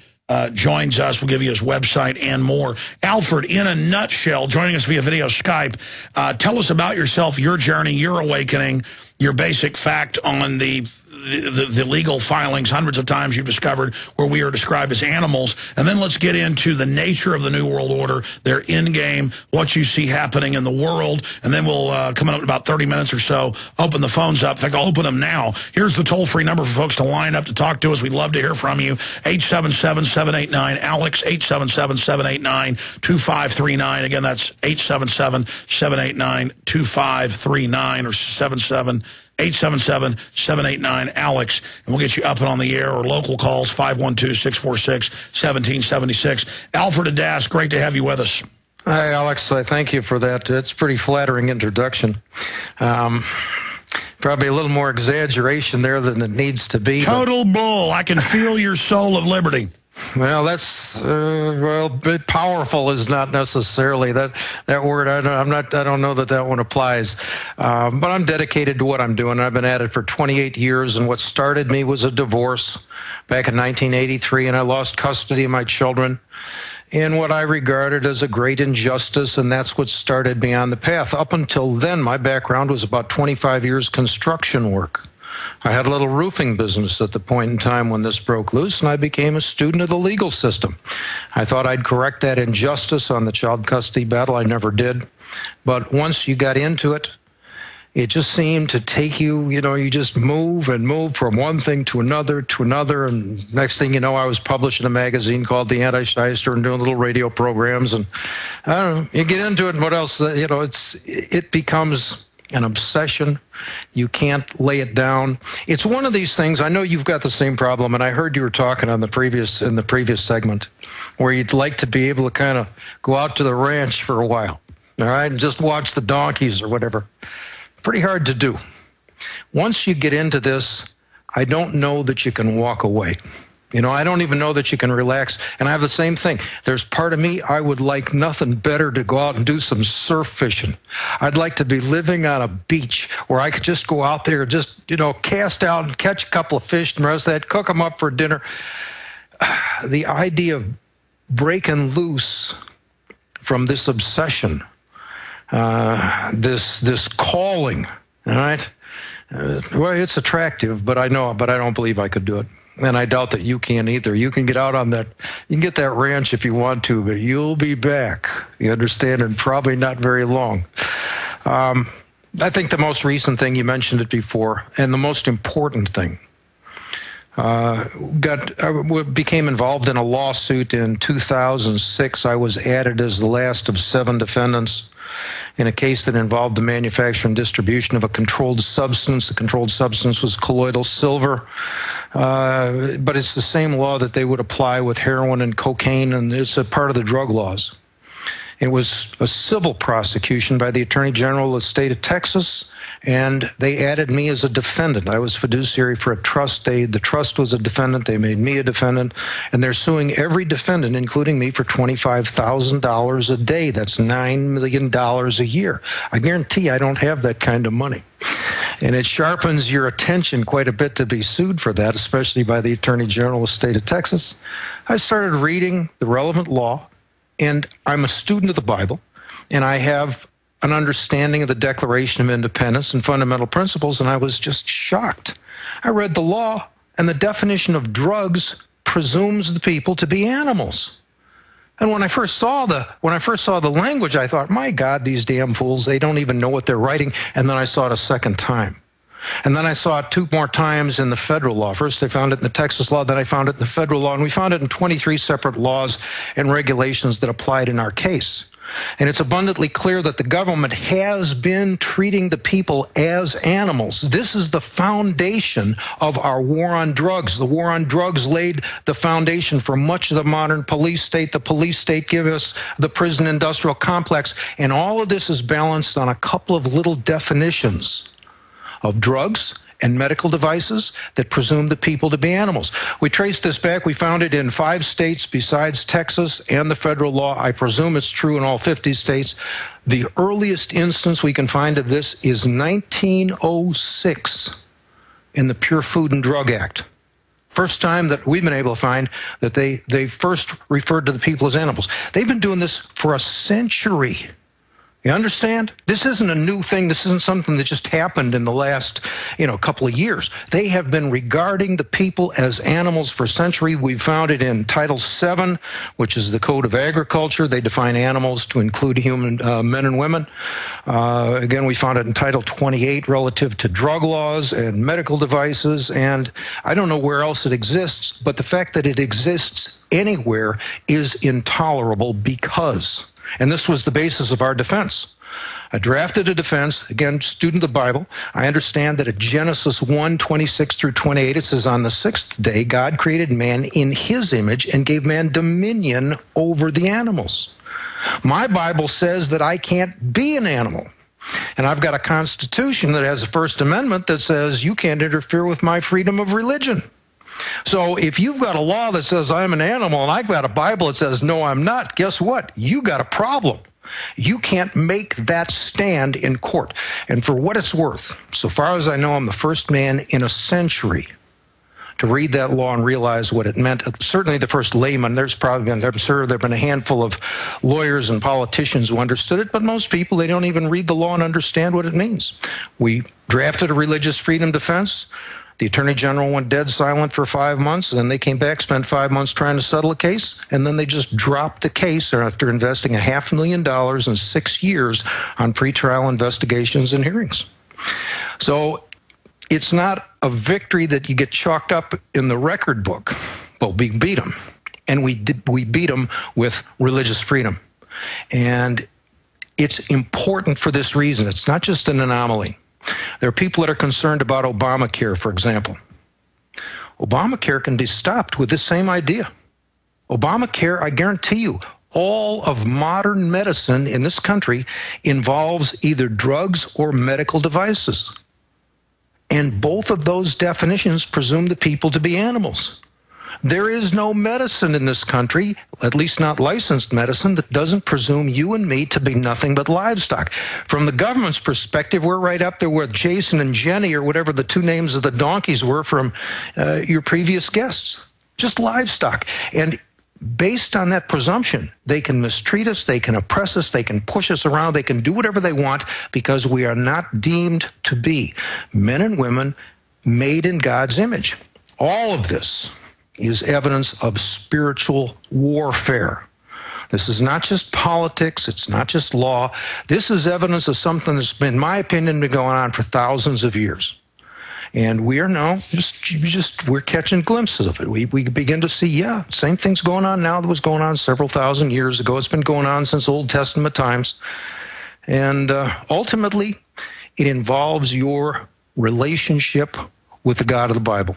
joins us. We'll give you his website and more. Alfred, in a nutshell, joining us via video Skype, tell us about yourself, your journey, your awakening, your basic fact on the legal filings, hundreds of times you've discovered where we are described as animals. And then let's get into the nature of the New World Order, their end game, what you see happening in the world. And then we'll, come up in about 30 minutes or so, open the phones up. In fact, I'll open them now. Here's the toll-free number for folks to line up to talk to us. We'd love to hear from you. 877-789-ALEX, 877-789-2539. Again, that's 877-789-2539 or 877-789-ALEX, and we'll get you up and on the air, or local calls, 512-646-1776. Alfred Adask, great to have you with us. Hi, Alex. I thank you for that. It's a pretty flattering introduction. Probably a little more exaggeration there than it needs to be. Total bull. I can feel your soul of liberty. Well, that's powerful is not necessarily that word. I don't know that one applies. But I'm dedicated to what I'm doing. I've been at it for 28 years, and what started me was a divorce back in 1983, and I lost custody of my children in what I regarded as a great injustice, and that's what started me on the path. Up until then, my background was about 25 years construction work. I had a little roofing business at the point in time when this broke loose, and I became a student of the legal system. I thought I'd correct that injustice on the child custody battle. I never did. But once you got into it, It just seemed to take you, you just move and move from one thing to another, and next thing you know, I was publishing a magazine called The Anti-Shyster and doing little radio programs, and I don't know, you get into it, and what else, it becomes an obsession. You can't lay it down. It's one of these things. I know you've got the same problem, and I heard you were talking in the previous segment, where you'd like to be able to kind of go out to the ranch for a while, all right, and just watch the donkeys or whatever. Pretty hard to do. Once you get into this, I don't know that you can walk away. I don't even know that you can relax. And I have the same thing. There's part of me, I would like nothing better to go out and do some surf fishing. I'd like to be living on a beach where I could just go out there, just, cast out and catch a couple of fish and the rest of that, cook them up for dinner. The idea of breaking loose from this obsession, this calling, all right? Well, it's attractive, but I don't believe I could do it. And I doubt that you can either. You can get out on that, you can get that ranch if you want to, but you'll be back, you understand, and probably not very long. I think the most recent thing, you mentioned it before, and the most important thing, became involved in a lawsuit in 2006. I was added as the last of 7 defendants in a case that involved the manufacture and distribution of a controlled substance. The controlled substance was colloidal silver, but it's the same law that they would apply with heroin and cocaine, and it's a part of the drug laws. It was a civil prosecution by the Attorney General of the state of Texas, and they added me as a defendant. I was fiduciary for a trust. The trust was a defendant. They made me a defendant, and they're suing every defendant, including me, for $25,000 a day. That's $9 million a year. I guarantee I don't have that kind of money. And it sharpens your attention quite a bit to be sued for that, especially by the Attorney General of the state of Texas. I started reading the relevant law, and I'm a student of the Bible, and I have an understanding of the Declaration of Independence and fundamental principles, and I was just shocked. I read the law, and the definition of drugs presumes the people to be animals. And when I first saw the language, I thought, my God, these damn fools, they don't even know what they're writing. And then I saw it a second time. And then I saw it 2 more times in the federal law. First, I found it in the Texas law, then I found it in the federal law, and we found it in 23 separate laws and regulations that applied in our case. And it's abundantly clear that the government has been treating the people as animals. This is the foundation of our war on drugs. The war on drugs laid the foundation for much of the modern police state. The police state gave us the prison industrial complex. And all of this is balanced on a couple of little definitions of drugs and medical devices that presume the people to be animals. We traced this back. We found it in 5 states besides Texas and the federal law. I presume it's true in all 50 states. The earliest instance we can find of this is 1906 in the Pure Food and Drug Act. First time that we've been able to find that they first referred to the people as animals. They've been doing this for a century. You understand? This isn't a new thing. This isn't something that just happened in the last, couple of years. They have been regarding the people as animals for a century. We found it in Title VII, which is the Code of Agriculture. They define animals to include human men and women. Again, we found it in Title 28 relative to drug laws and medical devices. And I don't know where else it exists, but the fact that it exists anywhere is intolerable because... And this was the basis of our defense. I drafted a defense, again, student of the Bible. I understand that at Genesis 1:26-28, it says, on the 6th day, God created man in his image and gave man dominion over the animals. My Bible says that I can't be an animal. And I've got a constitution that has a First Amendment that says you can't interfere with my freedom of religion. So if you've got a law that says I'm an animal and I've got a Bible that says no, I'm not, guess what? You got a problem. You can't make that stand in court. And for what it's worth, so far as I know, I'm the first man in a century to read that law and realize what it meant. Certainly the first layman. I'm sure there have been a handful of lawyers and politicians who understood it, but most people, they don't even read the law and understand what it means. We drafted a religious freedom defense. The Attorney General went dead silent for 5 months, and then they came back, spent 5 months trying to settle a case, and then they just dropped the case after investing $500,000 in 6 years on pretrial investigations and hearings. So it's not a victory that you get chalked up in the record book. Well, we beat them, and we beat them with religious freedom. And it's important for this reason. It's not just an anomaly. There are people that are concerned about Obamacare, for example. Obamacare can be stopped with this same idea. Obamacare, I guarantee you, all of modern medicine in this country involves either drugs or medical devices. And both of those definitions presume the people to be animals. There is no medicine in this country, at least not licensed medicine, that doesn't presume you and me to be nothing but livestock. From the government's perspective, we're right up there with Jason and Jenny, or whatever the two names of the donkeys were from your previous guests. Just livestock. And based on that presumption, they can mistreat us, they can oppress us, they can push us around, they can do whatever they want, because we are not deemed to be men and women made in God's image. All of this is evidence of spiritual warfare. This is not just politics, it's not just law. This is evidence of something that's been, in my opinion, been going on for thousands of years. And we are now we're catching glimpses of it. We begin to see, yeah, same thing's going on now that was going on several thousand years ago. It's been going on since Old Testament times. And ultimately, it involves your relationship with the God of the Bible.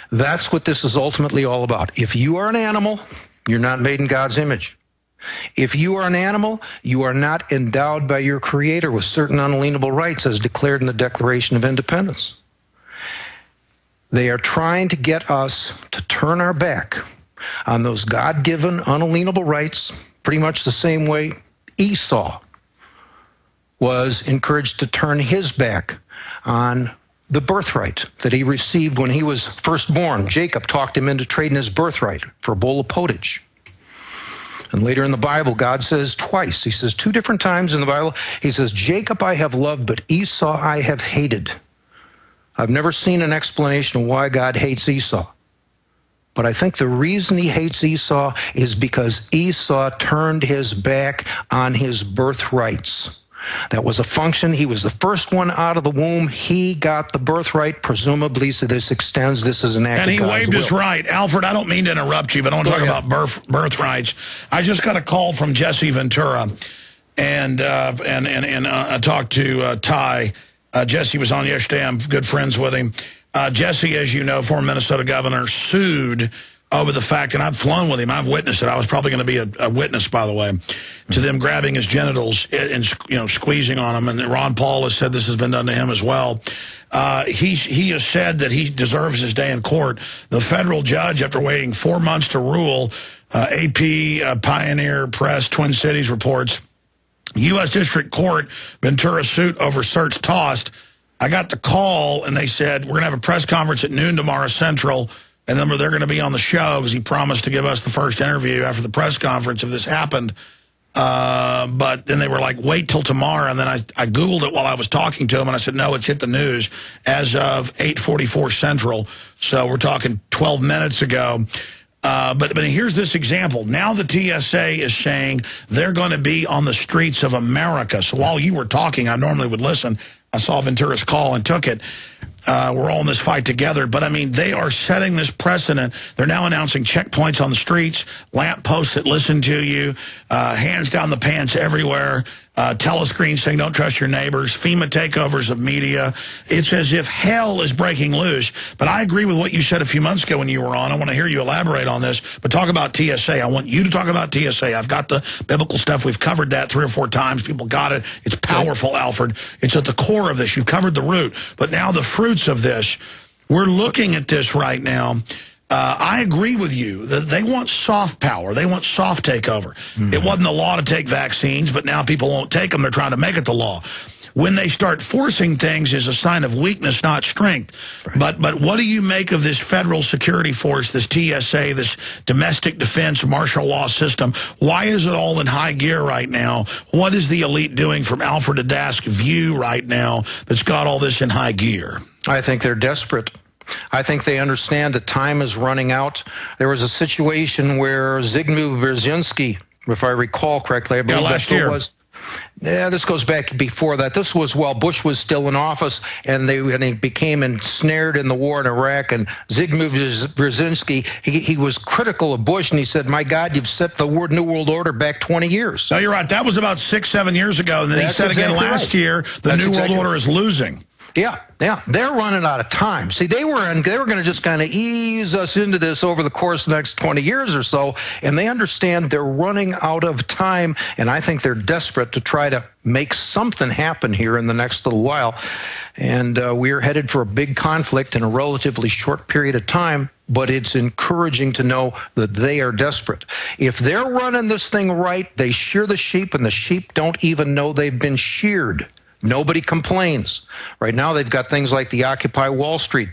That's what this is ultimately all about. If you are an animal, you're not made in God's image. If you are an animal, you are not endowed by your Creator with certain unalienable rights as declared in the Declaration of Independence. They are trying to get us to turn our back on those God-given unalienable rights, pretty much the same way Esau was encouraged to turn his back on the birthright that he received when he was first born. Jacob talked him into trading his birthright for a bowl of pottage. And later in the Bible, God says twice, he says two different times in the Bible, he says, Jacob I have loved, but Esau I have hated. I've never seen an explanation of why God hates Esau. But I think the reason he hates Esau is because Esau turned his back on his birthrights. That was a function. He was the first one out of the womb. He got the birthright, presumably, so this extends. This is an act of God's will. And he waived his right. Alfred, I don't mean to interrupt you, but I want to talk about birthrights. I just got a call from Jesse Ventura, and I talked to Ty. Jesse was on yesterday. I'm good friends with him. Jesse, as you know, former Minnesota governor, sued over the fact, and I've flown with him, I've witnessed it. I was probably going to be a witness, by the way, to them grabbing his genitals and squeezing on him. And Ron Paul has said this has been done to him as well. He has said that he deserves his day in court. The federal judge, after waiting 4 months to rule, AP, Pioneer Press, Twin Cities reports, U.S. District Court, Ventura suit over certs tossed. I got the call, and they said, we're going to have a press conference at noon tomorrow Central, and then they're going to be on the show because he promised to give us the first interview after the press conference if this happened. But then they were like, wait till tomorrow. And then I Googled it while I was talking to him, and I said, no, it's hit the news as of 8:44 Central. So we're talking 12 minutes ago. But here's this example. Now the TSA is saying they're going to be on the streets of America. So while you were talking, I normally would listen. I saw Ventura's call and took it. We're all in this fight together. But, I mean, they are setting this precedent. They're now announcing checkpoints on the streets, lamp posts that listen to you, hands down the pants everywhere, telescreens saying don't trust your neighbors, FEMA takeovers of media. It's as if hell is breaking loose. But I agree with what you said a few months ago when you were on. I want to hear you elaborate on this. But talk about TSA. I want you to talk about TSA. I've got the biblical stuff. We've covered that 3 or 4 times. People got it. It's powerful, Alfred. It's at the core of this. You've covered the root. But now the fruits of this, we're looking at this right now. I agree with you. They want soft power. They want soft takeover. Mm-hmm. It wasn't the law to take vaccines, but now people won't take them. They're trying to make it the law. When they start forcing things is a sign of weakness, not strength. Right. But what do you make of this federal security force, this TSA, this domestic defense martial law system? Why is it all in high gear right now? What is the elite doing from Alfred Adask's view right now that's got all this in high gear? I think they're desperate. I think they understand that time is running out. There was a situation where Zygmunt Brzezinski, if I recall correctly, I believe last year. Yeah, this goes back before that. This was while Bush was still in office, and he became ensnared in the war in Iraq. And Zygmunt Brzezinski, he was critical of Bush, and he said, "My God, you've set the New World Order back 20 years." No, you're right. That was about 6-7 years ago, and then he said again last year, the New World Order is losing. Yeah, they're running out of time. See, they were going to just kind of ease us into this over the course of the next 20 years or so, and they understand they're running out of time, and I think they're desperate to try to make something happen here in the next little while. And we're headed for a big conflict in a relatively short period of time, but it's encouraging to know that they are desperate. If they're running this thing right, they shear the sheep, and the sheep don't even know they've been sheared. Nobody complains. Right now, they've got things like the Occupy Wall Street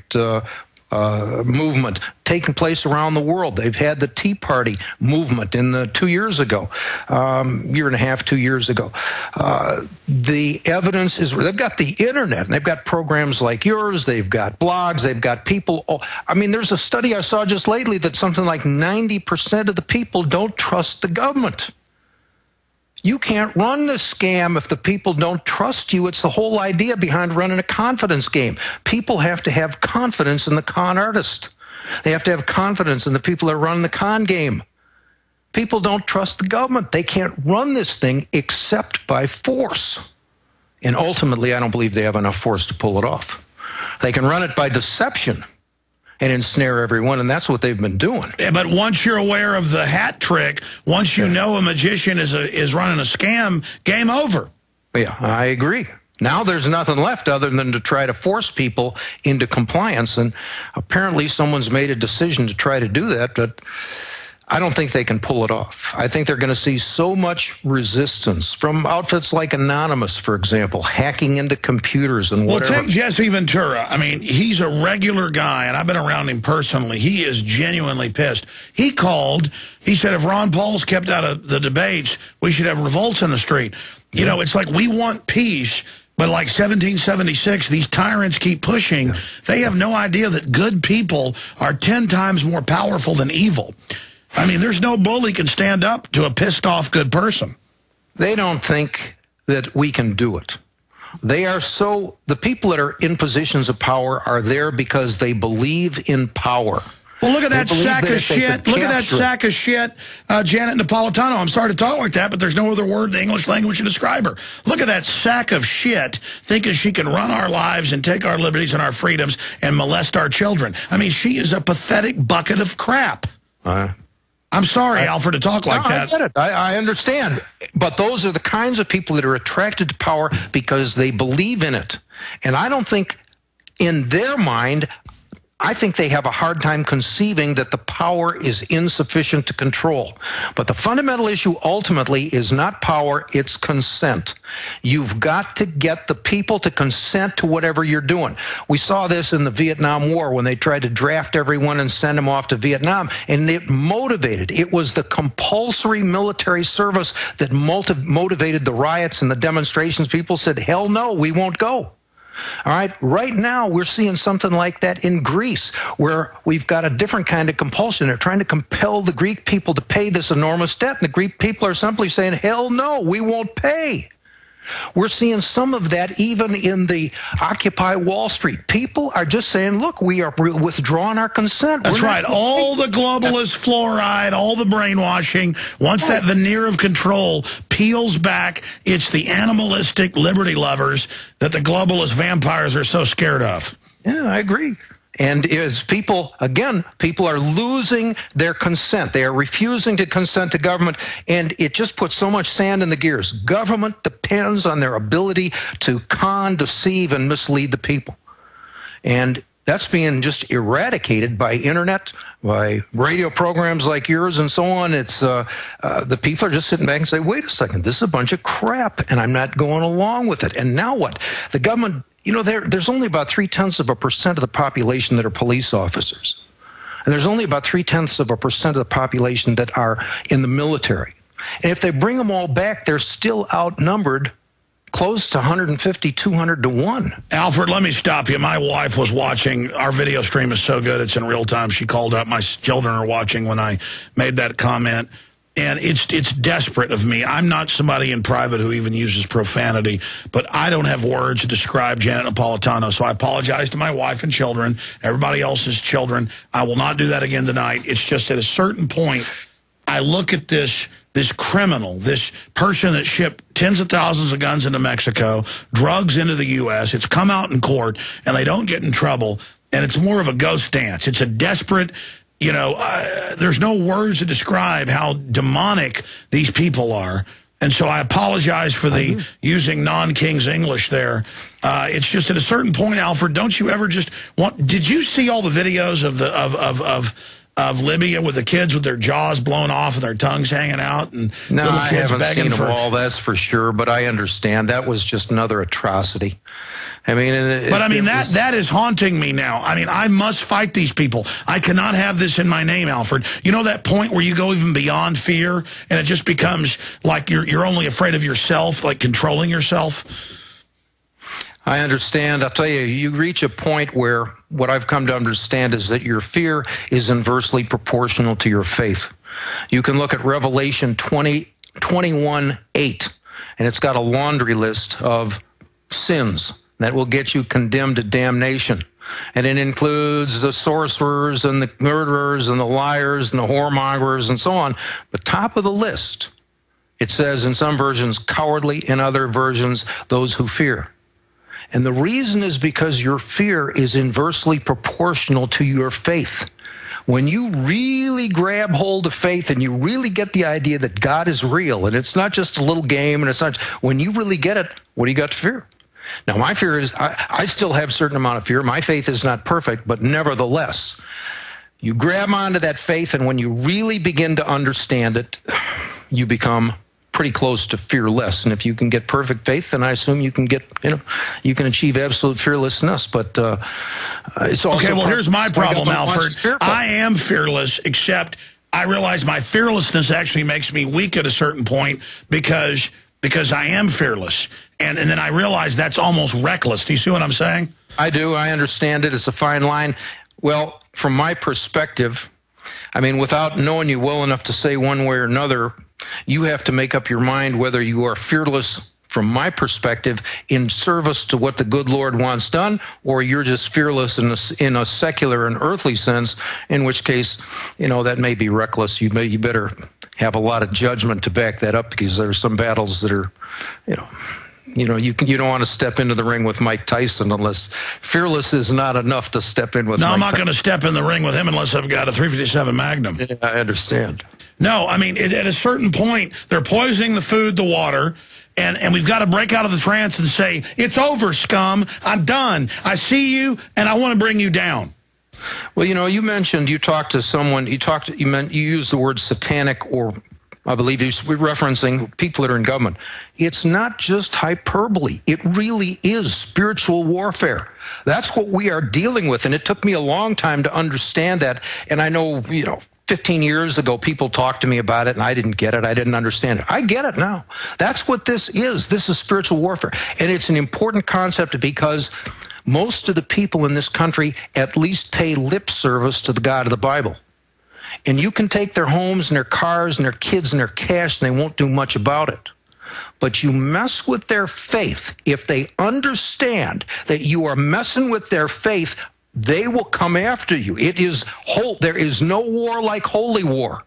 movement taking place around the world. They've had the Tea Party movement in 2 years ago, year and a half, 2 years ago. The evidence is they've got the internet, and they've got programs like yours. They've got blogs. They've got people. I mean, there's a study I saw just lately that something like 90% of the people don't trust the government. You can't run this scam if the people don't trust you. It's the whole idea behind running a confidence game. People have to have confidence in the con artist. They have to have confidence in the people that run the con game. People don't trust the government. They can't run this thing except by force. And ultimately, I don't believe they have enough force to pull it off. They can run it by deception and ensnare everyone, and that's what they've been doing. Yeah, but once you're aware of the hat trick, once you know a magician is running a scam, game over. Yeah, I agree. Now there's nothing left other than to try to force people into compliance, and apparently someone's made a decision to try to do that, but I don't think they can pull it off. I think they're going to see so much resistance from outfits like Anonymous, for example, hacking into computers and whatever. Well, take Jesse Ventura. I mean, he's a regular guy, and I've been around him personally. He is genuinely pissed. He said if Ron Paul's kept out of the debates, we should have revolts in the street. You know, it's like we want peace, but like 1776, these tyrants keep pushing. Yeah. They have no idea that good people are 10 times more powerful than evil. I mean, there's no bully can stand up to a pissed-off good person. They don't think that we can do it. The people that are in positions of power are there because they believe in power. Well, look at that sack of shit. Look at that sack of shit, Janet Napolitano. I'm sorry to talk like that, but there's no other word in the English language to describe her. Look at that sack of shit thinking she can run our lives and take our liberties and our freedoms and molest our children. I mean, she is a pathetic bucket of crap. I'm sorry, Alfred, to talk like that. I get it. I understand. But those are the kinds of people that are attracted to power because they believe in it. And I don't think in their mind, I think they have a hard time conceiving that the power is insufficient to control. But the fundamental issue ultimately is not power, it's consent. You've got to get the people to consent to whatever you're doing. We saw this in the Vietnam War when they tried to draft everyone and send them off to Vietnam, and it motivated. It was the compulsory military service that motivated the riots and the demonstrations. People said, hell no, we won't go. All right, right now we're seeing something like that in Greece, where we've got a different kind of compulsion. They're trying to compel the Greek people to pay this enormous debt, and the Greek people are simply saying, hell no, we won't pay. We're seeing some of that even in the Occupy Wall Street. People are just saying, look, we are withdrawing our consent. That's right. All the globalist fluoride, all the brainwashing, once that veneer of control peels back, it's the animalistic liberty lovers that the globalist vampires are so scared of. Yeah, I agree. And as people, again, people are losing their consent. They are refusing to consent to government, and it just puts so much sand in the gears. Government depends on their ability to con, deceive, and mislead the people. And that's being just eradicated by internet, by radio programs like yours and so on. It's the people are just sitting back and say, wait a second, this is a bunch of crap, and I'm not going along with it. And now what? The government... You know, there's only about 0.3% of the population that are police officers. And there's only about 0.3% of the population that are in the military. And if they bring them all back, they're still outnumbered close to 150, 200 to 1. Alfred, let me stop you. My wife was watching. Our video stream is so good, it's in real time. She called up. My children are watching when I made that comment. And it's desperate of me. I'm not somebody in private who even uses profanity, but I don't have words to describe Janet Napolitano, so I apologize to my wife and children, everybody else's children. I will not do that again tonight. It's just at a certain point, I look at this criminal, this person that shipped tens of thousands of guns into Mexico, drugs into the U.S., it's come out in court, and they don't get in trouble, and it's more of a ghost dance. It's a desperate... You know, there's no words to describe how demonic these people are. And so I apologize for the using non-King's English there. It's just at a certain point, Alfred, don't you ever just want... Did you see all the videos of Libya with the kids with their jaws blown off and their tongues hanging out? And no, little kids I haven't begging seen them all, that's for sure. But I understand. That was just another atrocity. I mean, that is haunting me now. I mean, I must fight these people. I cannot have this in my name, Alfred. You know that point where you go even beyond fear and it just becomes like you're only afraid of yourself, like controlling yourself? I understand. I'll tell you, you reach a point where what I've come to understand is that your fear is inversely proportional to your faith. You can look at Revelation 21:8, and it's got a laundry list of sins that will get you condemned to damnation. And it includes the sorcerers and the murderers and the liars and the whoremongers and so on. The top of the list, it says in some versions, cowardly, in other versions, those who fear. And the reason is because your fear is inversely proportional to your faith. When you really grab hold of faith and you really get the idea that God is real, and it's not just a little game, and it's not, when you really get it, what do you got to fear? Now, my fear is, I still have a certain amount of fear. My faith is not perfect, but nevertheless, you grab onto that faith, and when you really begin to understand it, you become pretty close to fearless. And if you can get perfect faith, then I assume you can get, you can achieve absolute fearlessness. But it's also... Okay, well, here's my problem, Alfred. I am fearless, except I realize my fearlessness actually makes me weak at a certain point because I am fearless. And then I realize that's almost reckless. Do you see what I'm saying? I do. I understand it. It's a fine line. Well, from my perspective, I mean, without knowing you well enough to say one way or another, you have to make up your mind whether you are fearless, from my perspective, in service to what the good Lord wants done, or you're just fearless in a secular and earthly sense, in which case, that may be reckless. You better have a lot of judgment to back that up, because there are some battles that are, you don't want to step into the ring with Mike Tyson unless fearless is not enough to step in with. No, I'm not going to step in the ring with him unless I've got a .357 Magnum. Yeah, I understand. No, I mean, at a certain point, they're poisoning the food, the water, and we've got to break out of the trance and say, it's over, scum. I'm done. I see you, and I want to bring you down. Well, you mentioned you talked to someone. You used the word satanic, or I believe you're referencing people that are in government. It's not just hyperbole. It really is spiritual warfare. That's what we are dealing with, and it took me a long time to understand that. And I know, 15 years ago, people talked to me about it, and I didn't get it. I didn't understand it. I get it now. That's what this is. This is spiritual warfare, and it's an important concept because most of the people in this country at least pay lip service to the God of the Bible. And you can take their homes and their cars and their kids and their cash, and they won't do much about it. But you mess with their faith, if they understand that you are messing with their faith, they will come after you. There is no war like holy war.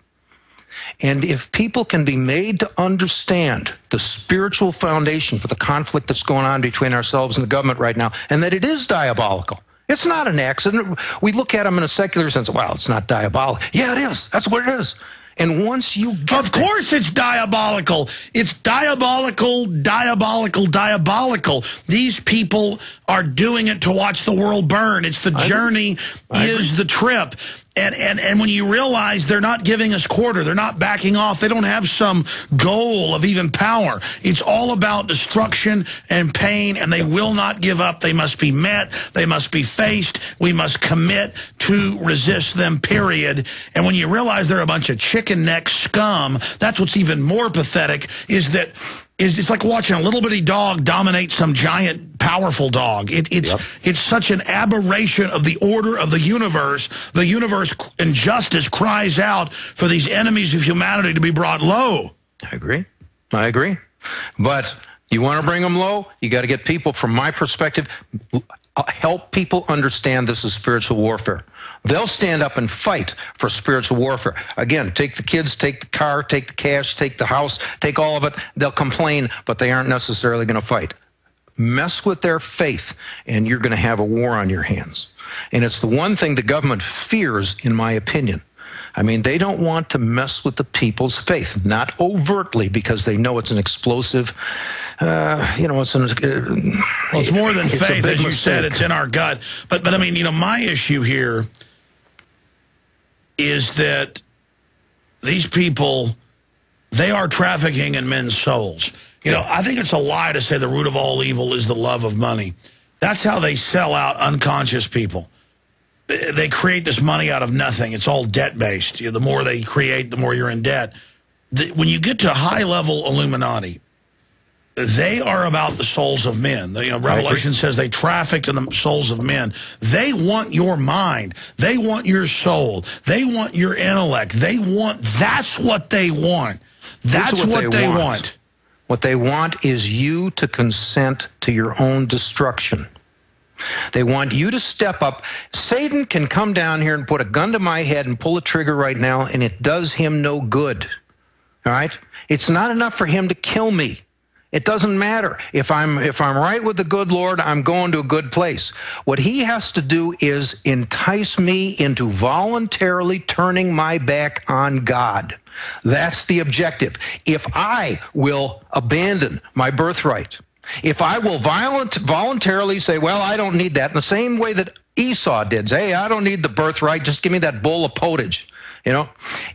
And if people can be made to understand the spiritual foundation for the conflict that's going on between ourselves and the government right now, and that it is diabolical. It's not an accident. We look at them in a secular sense. Well, it's not diabolical. Yeah, it is. That's what it is. And once you get Of course it's diabolical. It's diabolical, diabolical, diabolical. These people are doing it to watch the world burn. It's the journey is the trip. And when you realize they're not giving us quarter, they're not backing off, they don't have some goal of even power. It's all about destruction and pain, and they will not give up. They must be met. They must be faced. We must commit to resist them, period. And when you realize they're a bunch of chicken neck scum, that's what's even more pathetic, is that it's like watching a little bitty dog dominate some giant powerful dog. It's such an aberration of the order of the universe. The universe and justice cries out for these enemies of humanity to be brought low. I agree. But you want to bring them low, you got to get people, from my perspective, help people understand this is spiritual warfare. They'll stand up and fight for spiritual warfare. Again, take the kids, take the car, take the cash, take the house, take all of it. They'll complain, but they aren't necessarily going to fight. Mess with their faith, and you're going to have a war on your hands. And it's the one thing the government fears, in my opinion. I mean, they don't want to mess with the people's faith, not overtly, because they know it's an explosive, it's more than faith, as you said, it's in our gut. But I mean, my issue here is that these people, they are trafficking in men's souls. I think it's a lie to say the root of all evil is the love of money. That's how they sell out unconscious people. They create this money out of nothing. It's all debt-based. The more they create, the more you're in debt. When you get to high-level Illuminati, they are about the souls of men. Revelation says they traffic in the souls of men. They want your mind. They want your soul. They want your intellect. That's what they want. That's what they want. What they want is you to consent to your own destruction. They want you to step up. Satan can come down here and put a gun to my head and pull a trigger right now, and it does him no good. All right? It's not enough for him to kill me. It doesn't matter. If I'm right with the good Lord, I'm going to a good place. What he has to do is entice me into voluntarily turning my back on God. That's the objective. If I will abandon my birthright, if I will voluntarily say, well, I don't need that, in the same way that Esau did, say, hey, I don't need the birthright, just give me that bowl of pottage.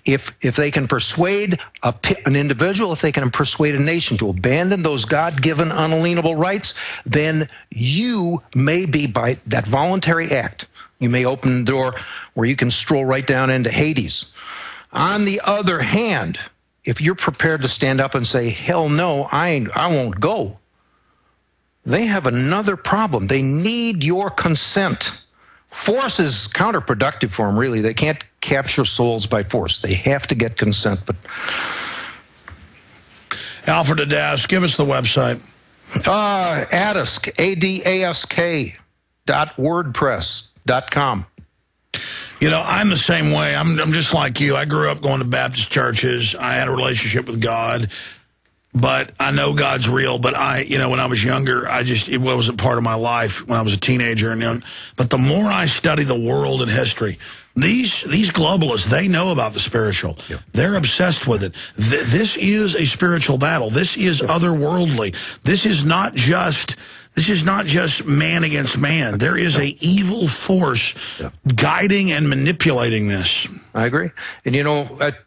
If they can persuade an individual, if they can persuade a nation to abandon those God-given unalienable rights, then you may be, by that voluntary act, you may open the door where you can stroll right down into Hades. On the other hand, if you're prepared to stand up and say, hell no, I won't go, they have another problem. They need your consent. Force is counterproductive for them, really. They can't capture souls by force. They have to get consent. But Alfred Adask, give us the website. Adask, adask.wordpress.com. I'm the same way. I'm just like you. I grew up going to Baptist churches. I had a relationship with God. But I know God's real. But when I was younger, it wasn't part of my life when I was a teenager. But the more I study the world and history, these globalists, they know about the spiritual. Yep. They're obsessed with it. This is a spiritual battle. This is otherworldly. This is not just man against man. There is an evil force guiding and manipulating this. I agree. And,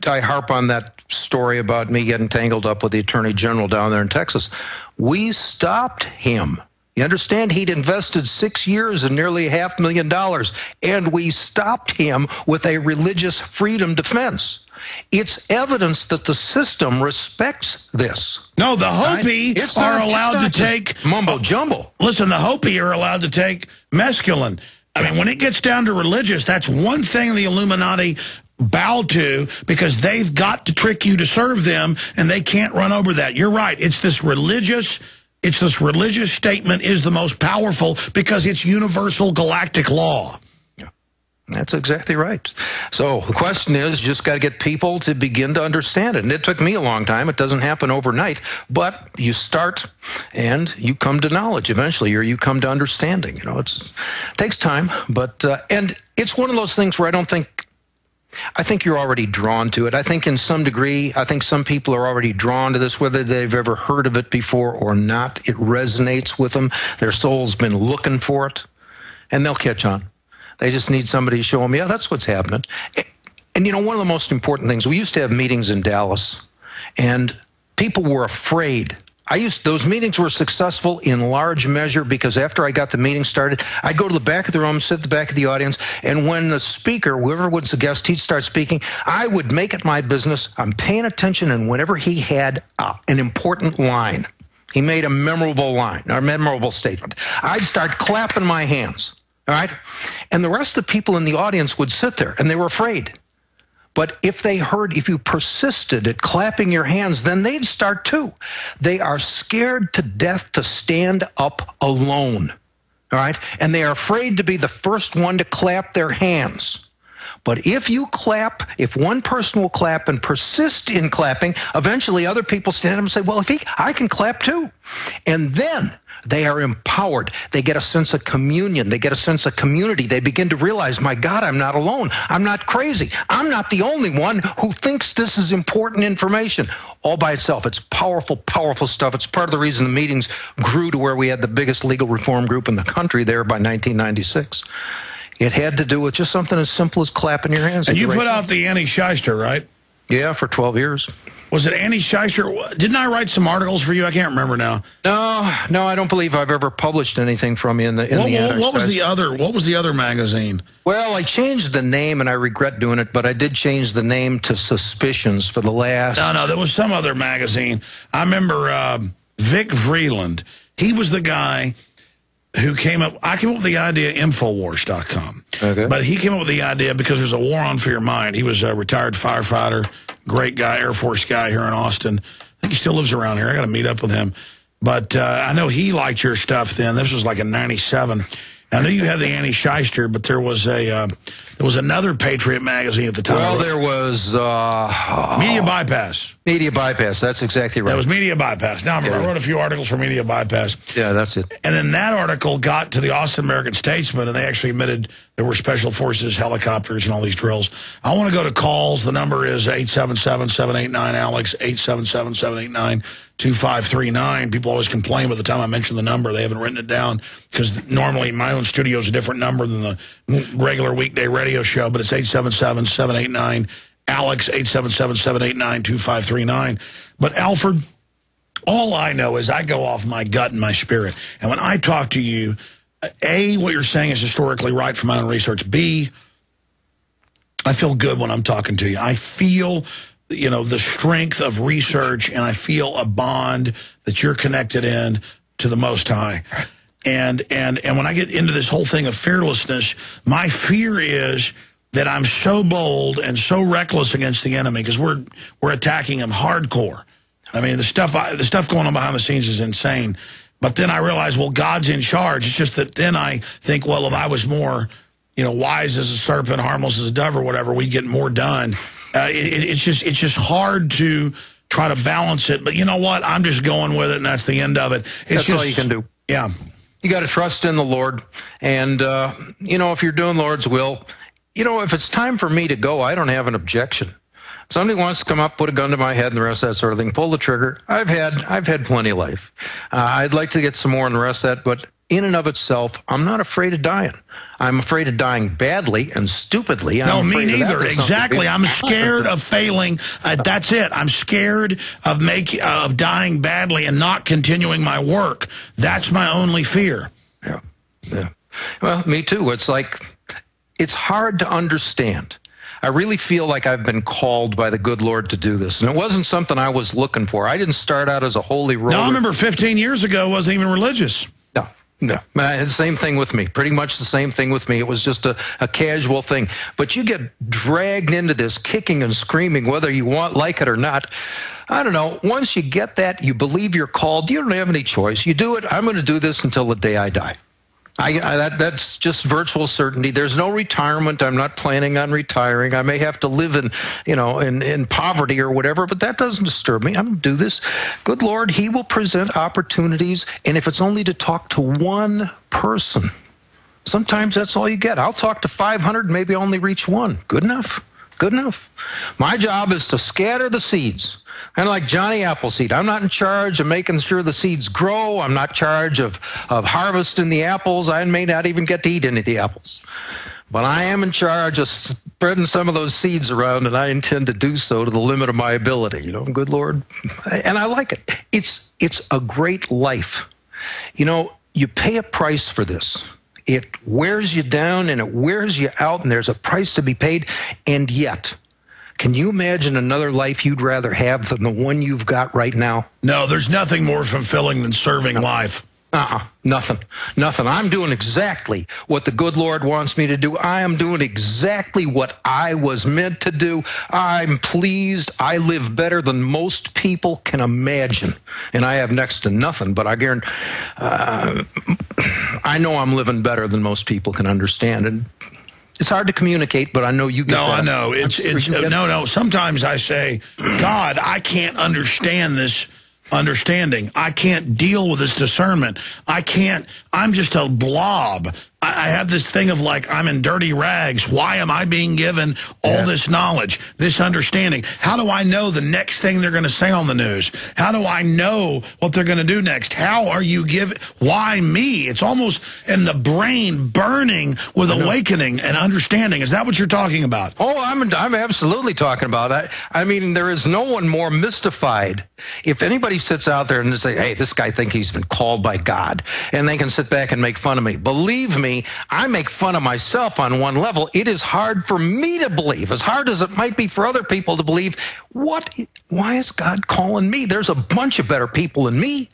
I harp on that story about me getting tangled up with the Attorney General down there in Texas. We stopped him. You understand? He'd invested 6 years and nearly $500,000, and we stopped him with a religious freedom defense. It's evidence that the system respects this. No, the Hopi are allowed to take mumbo jumbo. Listen, the Hopi are allowed to take mescaline. I mean, when it gets down to religious, that's one thing the Illuminati bow to, because they've got to trick you to serve them, and they can't run over that. You're right. It's this religious statement is the most powerful because it's universal galactic law. That's exactly right. So the question is, just got to get people to begin to understand it. And it took me a long time. It doesn't happen overnight. But you start and you come to knowledge eventually, or you come to understanding. It takes time. But and it's one of those things where I think you're already drawn to it. I think in some degree, some people are already drawn to this, whether they've ever heard of it before or not. It resonates with them. Their soul's been looking for it, and they'll catch on. They just need somebody to show them, yeah, that's what's happening. And, one of the most important things, we used to have meetings in Dallas, and people were afraid. Those meetings were successful in large measure because after I got the meeting started, I'd go to the back of the room, sit at the back of the audience, and when the speaker, whoever was the guest, he'd start speaking, I would make it my business. I'm paying attention, and whenever he had an important line, He made a memorable line, or a memorable statement. I'd start clapping my hands, all right? And the rest of the people in the audience would sit there, and they were afraid. But if you persisted at clapping your hands, then they'd start too. They are scared to death to stand up alone, all right? And they are afraid to be the first one to clap their hands. But if you clap, if one person will clap and persist in clapping, eventually other people stand up and say, well, I can clap too. And then they are empowered. They get a sense of communion. They get a sense of community. They begin to realize, my God, I'm not alone. I'm not crazy. I'm not the only one who thinks this is important information. All by itself. It's powerful, powerful stuff. It's part of the reason the meetings grew to where we had the biggest legal reform group in the country there by 1996. It had to do with just something as simple as clapping your hands. And you put out the Anti-Shyster, right? Yeah, for 12 years. Was it Anti-Shyster? Didn't I write some articles for you? I can't remember now. No, I don't believe I've ever published anything from you in the Anti-Shyster. What was the other magazine? Well, I changed the name, and I regret doing it, but I did change the name to Suspicions for the last... No, there was some other magazine. I remember Vic Vreeland. He was the guy who came up, I came up with the idea, Infowars.com. Okay. But he came up with the idea because there's a war on for your mind. He was a retired firefighter, great guy, Air Force guy here in Austin. I think he still lives around here. I got to meet up with him. But I know he liked your stuff then. This was like in '97. I knew you had the Anti-Shyster, but there was another Patriot magazine at the time. Well, there was... Media Bypass. Media Bypass, that's exactly right. That was Media Bypass. Now, I remember I wrote a few articles for Media Bypass. Yeah, that's it. And then that article got to the Austin American-Statesman, and they actually admitted there were special forces, helicopters, and all these drills. I want to go to calls. The number is 877-789-ALEX, 877-789-2539. People always complain by the time I mention the number. They haven't written it down because normally my own studio is a different number than the regular weekday radio show, but it's 877-789-ALEX, 877-789-2539. But, Alfred, all I know is I go off my gut and my spirit. And when I talk to you, A, what you're saying is historically right from my own research. B, I feel good when I'm talking to you. I feel, the strength of research, and I feel a bond that you're connected in to the Most High. And when I get into this whole thing of fearlessness, my fear is that I'm so bold and so reckless against the enemy because we're attacking him hardcore. I mean, the stuff going on behind the scenes is insane. But then I realize, well, God's in charge. It's just that then I think, well, if I was more, wise as a serpent, harmless as a dove or whatever, we'd get more done. It's just hard to try to balance it. But you know what? I'm just going with it, and that's the end of it. That's all you can do. Yeah. You got to trust in the Lord. And, if you're doing Lord's will, if it's time for me to go, I don't have an objection. If somebody wants to come up, put a gun to my head and the rest of that sort of thing, pull the trigger. I've had plenty of life. I'd like to get some more on the rest of that, but in and of itself, I'm not afraid of dying. I'm afraid of dying badly and stupidly. No, me neither. Exactly. I'm scared of failing. That's it. I'm scared of dying badly and not continuing my work. That's my only fear. Yeah. Well, me too. It's hard to understand. I really feel like I've been called by the good Lord to do this. And it wasn't something I was looking for. I didn't start out as a holy roller. No, I remember 15 years ago, wasn't even religious. No. Same thing with me. Pretty much the same thing with me. It was just a casual thing. But you get dragged into this kicking and screaming, whether you like it or not. I don't know. Once you get that, you believe you're called. You don't have any choice. You do it. I'm going to do this until the day I die. That's just virtual certainty. There's no retirement. I'm not planning on retiring. I may have to live in poverty or whatever, but that doesn't disturb me. I'm going to do this. Good Lord, He will present opportunities, and if it's only to talk to one person, sometimes that's all you get. I'll talk to 500, maybe only reach one. Good enough. Good enough. My job is to scatter the seeds. Kind of like Johnny Appleseed. I'm not in charge of making sure the seeds grow. I'm not in charge of harvesting the apples. I may not even get to eat any of the apples. But I am in charge of spreading some of those seeds around, and I intend to do so to the limit of my ability. Good Lord. And I like it. It's a great life. You pay a price for this. It wears you down and it wears you out, and there's a price to be paid. And yet, Can you imagine another life you'd rather have than the one you've got right now? No, there's nothing more fulfilling than serving life. Nothing. I'm doing exactly what the good Lord wants me to do. I am doing exactly what I was meant to do. I'm pleased. I live better than most people can imagine. And I have next to nothing, but I guarantee, I know I'm living better than most people can understand. And it's hard to communicate, but I know you get that. I know. No. Sometimes I say, God, I can't understand this understanding. I can't deal with this discernment. I'm just a blob. I have this thing of like, I'm in dirty rags. Why am I being given all this knowledge, this understanding? How do I know the next thing they're going to say on the news? How do I know what they're going to do next? How are you giving? Why me? It's almost in the brain burning with awakening and understanding. Is that what you're talking about? Oh, I'm absolutely talking about it. I mean, there is no one more mystified. If anybody sits out there and they say, hey, this guy thinks he's been called by God, and they can sit back and make fun of me. Believe me, I make fun of myself on one level. It is hard for me to believe, as hard as it might be for other people to believe. Why is God calling me? There's a bunch of better people than me.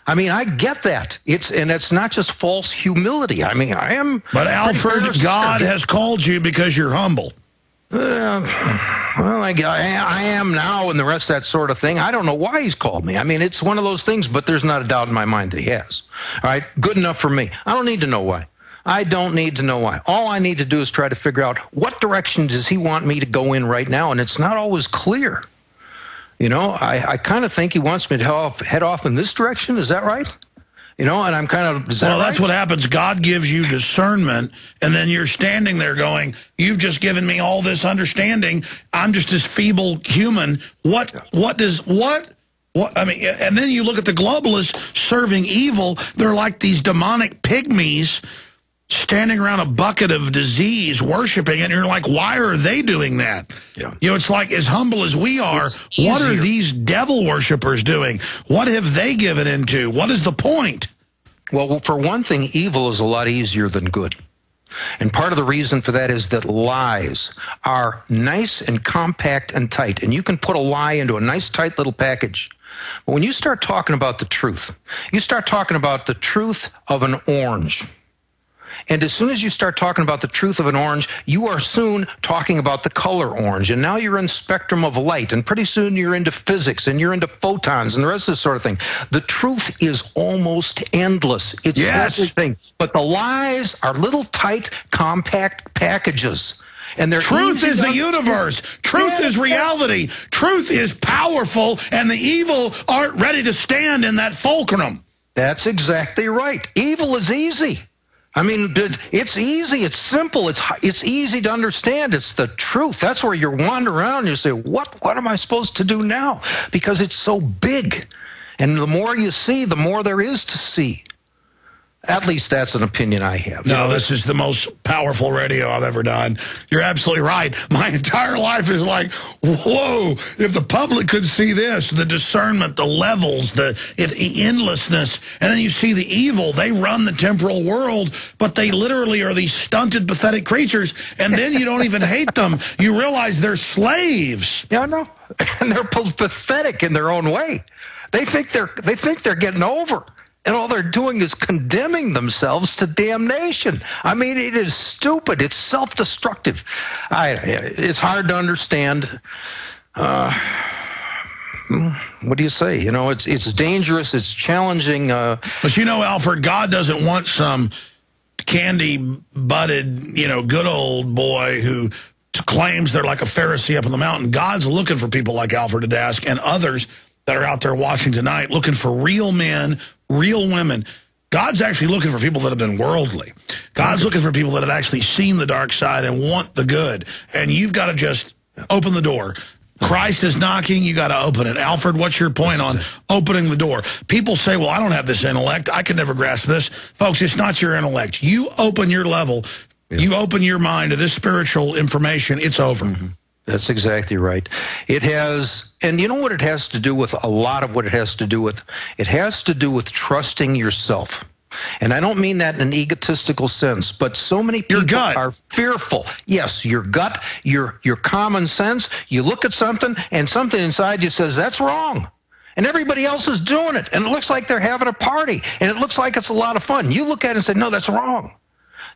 I mean, I get that. It's not just false humility. I mean, I am. But Alfred, God has called you because you're humble. Well, I am now, and the rest of that sort of thing. I don't know why he's called me. I mean, it's one of those things, but there's not a doubt in my mind that he has. All right, good enough for me. I don't need to know why. I don't need to know why. All I need to do is try to figure out what direction does he want me to go in right now, and it's not always clear. You know, I kind of think he wants me to head off in this direction. Is that right? You know, and I'm kind of, is that right? That's what happens. God gives you discernment, and then you're standing there going, you've just given me all this understanding. I'm just this feeble human. What, I mean, and then you look at the globalists serving evil. They're like these demonic pygmies standing around a bucket of disease, worshiping it, and you're like, why are they doing that? Yeah. You know, it's like, as humble as we are, what are these devil worshipers doing? What have they given into? What is the point? Well, for one thing, evil is a lot easier than good. And part of the reason for that is that lies are nice and compact and tight. And you can put a lie into a nice, tight little package. But when you start talking about the truth, you start talking about the truth of an orange. And as soon as you start talking about the truth of an orange, you are soon talking about the color orange. And now you're in spectrum of light. And pretty soon you're into physics and you're into photons and the rest of this sort of thing. The truth is almost endless. It's everything. But the lies are little tight, compact packages. And truth is the universe. Truth is reality. Truth is powerful. And the evil aren't ready to stand in that fulcrum. That's exactly right. Evil is easy. I mean, it's easy, it's simple, it's easy to understand. It's the truth. That's where you're wandering around and you say, what am I supposed to do now? Because it's so big. And the more you see, the more there is to see. At least that's an opinion I have. No, this is the most powerful radio I've ever done. You're absolutely right. My entire life is like, whoa, if the public could see this, the discernment, the levels, the endlessness, and then you see the evil. They run the temporal world, but they literally are these stunted, pathetic creatures, and then you don't even hate them. You realize they're slaves. Yeah, I know. And they're pathetic in their own way. They think they're getting over. And all they're doing is condemning themselves to damnation. I mean, it is stupid. It's self-destructive. It's hard to understand. What do you say? You know, it's dangerous. It's challenging. But you know, Alfred, God doesn't want some candy-butted, good old boy who claims they're like a Pharisee up on the mountain. God's looking for people like Alfred Adask and others that are out there watching tonight, looking for real men, real women. God's actually looking for people that have been worldly. God's looking for people that have actually seen the dark side and want the good. And you've got to just open the door. Christ is knocking, you got to open it. Alfred, what's your point on opening the door? People say, well, I don't have this intellect. I can never grasp this. Folks, it's not your intellect. You open your level. You open your mind to this spiritual information. It's over. Mm-hmm. That's exactly right. It has, and you know what it has to do with, a lot of what it has to do with? It has to do with trusting yourself. And I don't mean that in an egotistical sense, but so many people are fearful. Yes, your gut, your common sense. You look at something and something inside you says, that's wrong. And everybody else is doing it. And it looks like they're having a party. And it looks like it's a lot of fun. You look at it and say, no, that's wrong.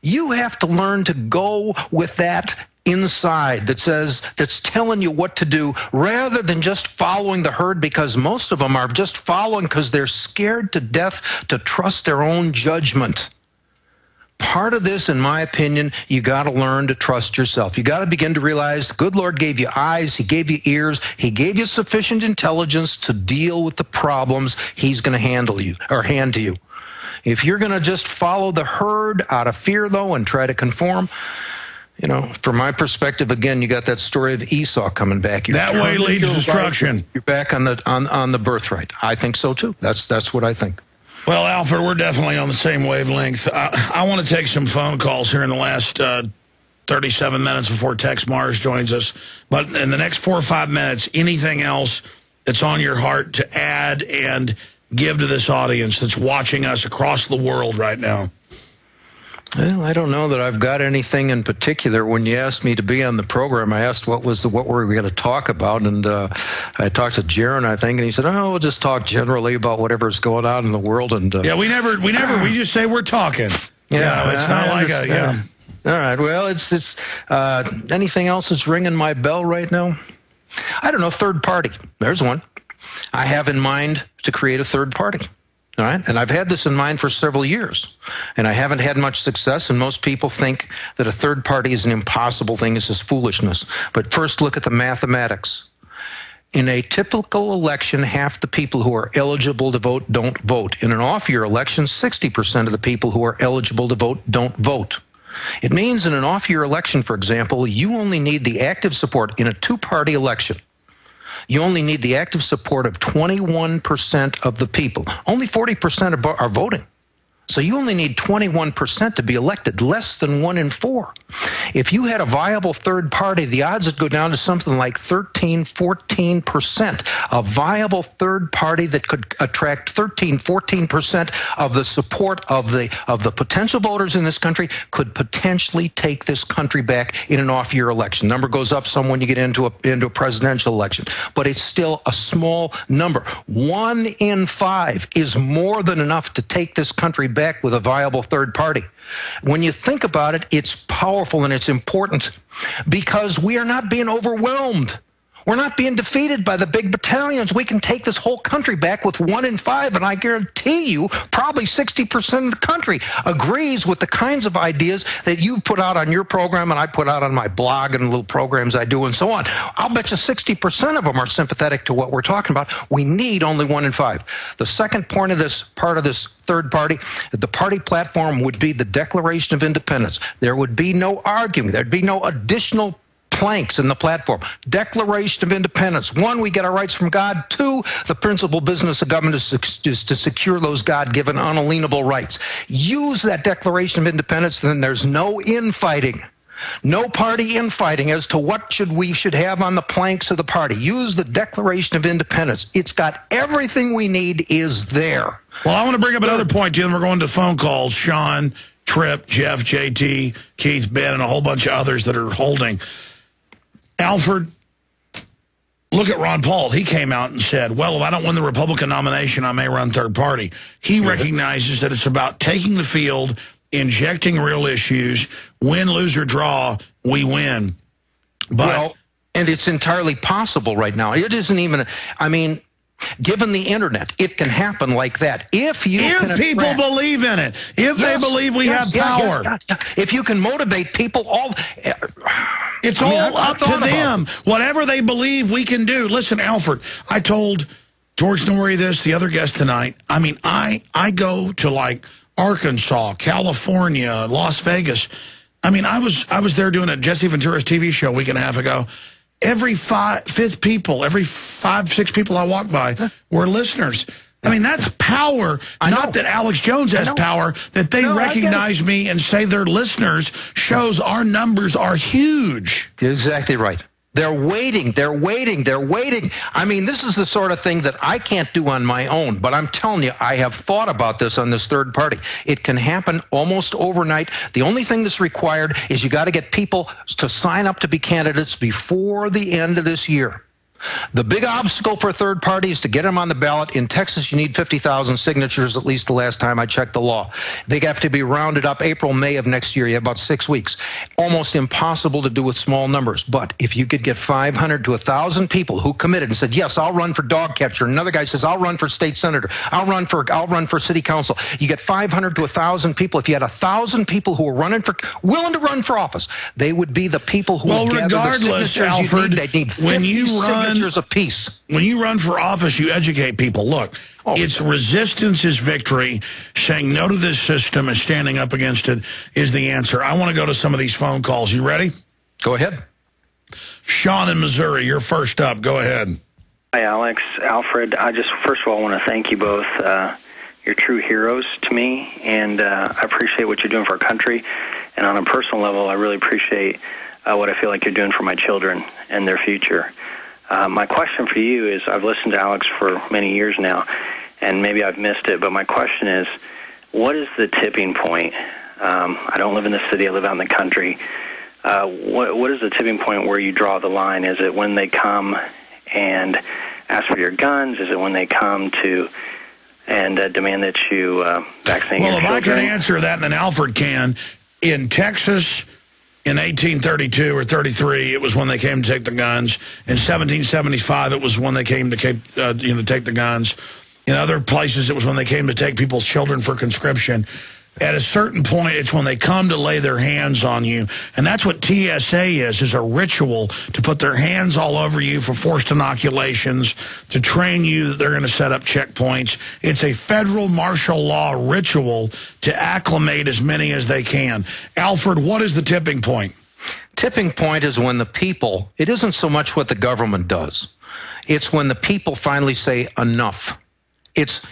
You have to learn to go with that inside that's telling you what to do rather than just following the herd, because most of them are just following because they're scared to death to trust their own judgment. Part of this, in my opinion, you got to learn to trust yourself. You got to begin to realize the good Lord gave you eyes, he gave you ears, he gave you sufficient intelligence to deal with the problems he's going to handle you or hand to you. If you're going to just follow the herd out of fear, though, and try to conform, you know, from my perspective, again, you got that story of Esau coming back. That way leads destruction. You're back on the birthright. I think so too. That's what I think. Well, Alfred, we're definitely on the same wavelength. I want to take some phone calls here in the last 37 minutes before Tex Mars joins us. But in the next 4 or 5 minutes, anything else that's on your heart to add and give to this audience that's watching us across the world right now? Well, I don't know that I've got anything in particular. When you asked me to be on the program, I asked what were we going to talk about, and I talked to Jaron, I think, and he said, "Oh, we'll just talk generally about whatever's going on in the world." And yeah, we just say we're talking. Yeah, it's not like All right. Well, it's anything else that's ringing my bell right now? I don't know. Third party. There's one. I have in mind to create a third party. All right, and I've had this in mind for several years, and I haven't had much success, and most people think that a third party is an impossible thing. It's just foolishness. But first, look at the mathematics. In a typical election, half the people who are eligible to vote don't vote. In an off-year election, 60% of the people who are eligible to vote don't vote. It means in an off-year election, for example, you only need the active support in a two-party election. You only need the active support of 21% of the people. Only 40% are voting. So you only need 21% to be elected, less than 1 in 4. If you had a viable third party, the odds would go down to something like 13, 14%. A viable third party that could attract 13, 14% of the support of the potential voters in this country could potentially take this country back in an off-year election. Number goes up some when you get into a presidential election, but it's still a small number. 1 in 5 is more than enough to take this country back with a viable third party. When you think about it, it's powerful and it's important because we are not being overwhelmed. We're not being defeated by the big battalions. We can take this whole country back with 1 in 5, and I guarantee you probably 60% of the country agrees with the kinds of ideas that you've put out on your program and I put out on my blog and little programs I do and so on. I'll bet you 60% of them are sympathetic to what we're talking about. We need only 1 in 5. The second point of this third party, the party platform would be the Declaration of Independence. There would be no argument. There'd be no additional planks in the platform. Declaration of Independence. 1, we get our rights from God. 2, the principal business of government is to secure those God-given unalienable rights. Use that Declaration of Independence, and then there's no infighting. No party infighting as to what we should have on the planks of the party. Use the Declaration of Independence. It's got everything we need is there. Well, I want to bring up another point, Jim. We're going to phone calls. Sean, Tripp, Jeff, JT, Keith, Ben, and a whole bunch of others that are holding. Alfred, look at Ron Paul. He came out and said, well, if I don't win the Republican nomination, I may run third party. He recognizes that it's about taking the field, injecting real issues. Win, lose, or draw, we win. But and it's entirely possible right now. It isn't even, given the internet, it can happen like that. If people believe in it, if they believe we have power. If you can motivate people, it's all up to them. Whatever they believe we can do. Listen, Alfred, I told George Norrie this, the other guest tonight. I go to like Arkansas, California, Las Vegas. I was there doing a Jesse Ventura's TV show a week and a half ago. Every 5, 6 people I walk by were listeners. That's power. Not that Alex Jones has power, that they recognize me and say they're listeners shows our numbers are huge. You're exactly right. They're waiting. They're waiting. They're waiting. I mean, this is the sort of thing that I can't do on my own, but I'm telling you, I have thought about this on this third party. It can happen almost overnight. The only thing that's required is you got to get people to sign up to be candidates before the end of this year. The big obstacle for a third party is to get them on the ballot. In Texas, you need 50,000 signatures, at least the last time I checked the law. They have to be rounded up April, May of next year. You have about 6 weeks. Almost impossible to do with small numbers. But if you could get 500 to 1,000 people who committed and said, yes, I'll run for dog catcher. Another guy says, I'll run for state senator. I'll run for city council. You get 500 to 1,000 people. If you had 1,000 people who were willing to run for office, they would be the people who would gather the signatures Alfred, you need. They need 50 signatures a piece. When you run for office, you educate people. Look, it's resistance is victory. Saying no to this system and standing up against it is the answer. I want to go to some of these phone calls. You ready? Go ahead. Sean in Missouri, you're first up. Go ahead. Hi, Alex, Alfred. First of all, I want to thank you both. You're true heroes to me, and I appreciate what you're doing for our country. And on a personal level, I really appreciate what I feel like you're doing for my children and their future. My question for you is, I've listened to Alex for many years now, and maybe I've missed it, but my question is, what is the tipping point? I don't live in the city, I live out in the country. What is the tipping point where you draw the line? Is it when they come and ask for your guns? Is it when they come to and demand that you vaccinate your children? Well, if I can answer that, and then Alfred can. In Texas, in 1832 or 33, it was when they came to take the guns. In 1775, it was when they came to take the guns. In other places, it was when they came to take people's children for conscription. At a certain point, it's when they come to lay their hands on you. And that's what TSA is a ritual to put their hands all over you for forced inoculations, to train you that they're going to set up checkpoints. It's a federal martial law ritual to acclimate as many as they can. Alfred, what is the tipping point? Tipping point is when the people, it isn't so much what the government does. It's when the people finally say enough. It's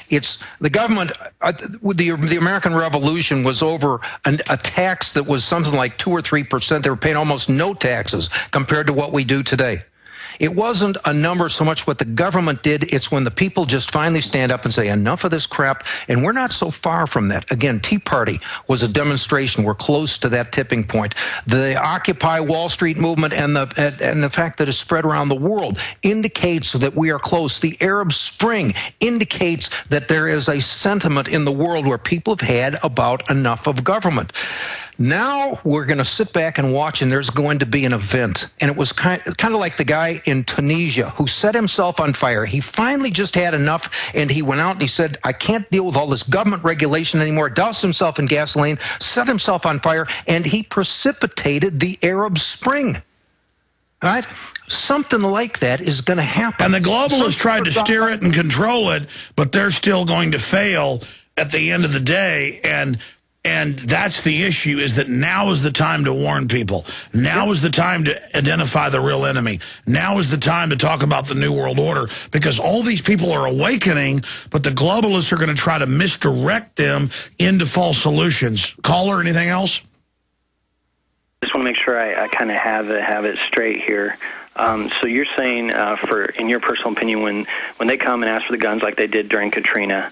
the government. The American Revolution was over a tax that was something like 2 or 3%. They were paying almost no taxes compared to what we do today. It wasn't a number so much what the government did. It's when the people just finally stand up and say, enough of this crap. And we're not so far from that. Again, Tea Party was a demonstration. We're close to that tipping point. The Occupy Wall Street movement and the fact that it's spread around the world indicates that we are close. The Arab Spring indicates that there is a sentiment in the world where people have had about enough of government. Now we're going to sit back and watch, and there's going to be an event. And it was kind of like the guy in Tunisia who set himself on fire. He finally just had enough, and he went out and he said, I can't deal with all this government regulation anymore. Doused himself in gasoline, set himself on fire, and he precipitated the Arab Spring. All right? Something like that is going to happen. And the globalists tried to steer it and control it, but they're still going to fail at the end of the day. And that's the issue, is that now is the time to warn people. Now is the time to identify the real enemy. Now is the time to talk about the New World Order, because all these people are awakening, but the globalists are going to try to misdirect them into false solutions. Caller, anything else? Just want to make sure I kind of have it straight here. So you're saying, in your personal opinion, when they come and ask for the guns like they did during Katrina,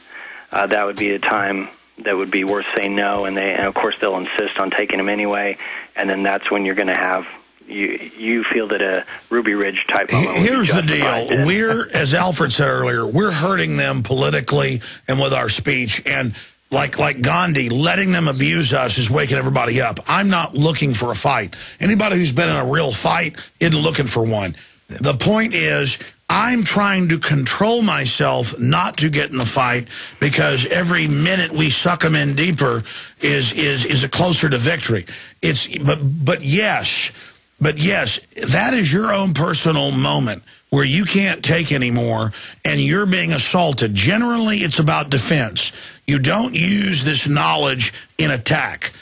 that would be a time that would be worth saying no, and of course they'll insist on taking them anyway, and then that's when you're going to have, you feel that a Ruby Ridge type moment. Here's the deal. We're, as Alfred said earlier, we're hurting them politically and with our speech, and like Gandhi, letting them abuse us is waking everybody up. I'm not looking for a fight. Anybody who's been in a real fight isn't looking for one. The point is, I'm trying to control myself not to get in the fight, because every minute we suck them in deeper is a closer to victory. But yes, that is your own personal moment where you can't take anymore and you're being assaulted. Generally, it's about defense. You don't use this knowledge in attack.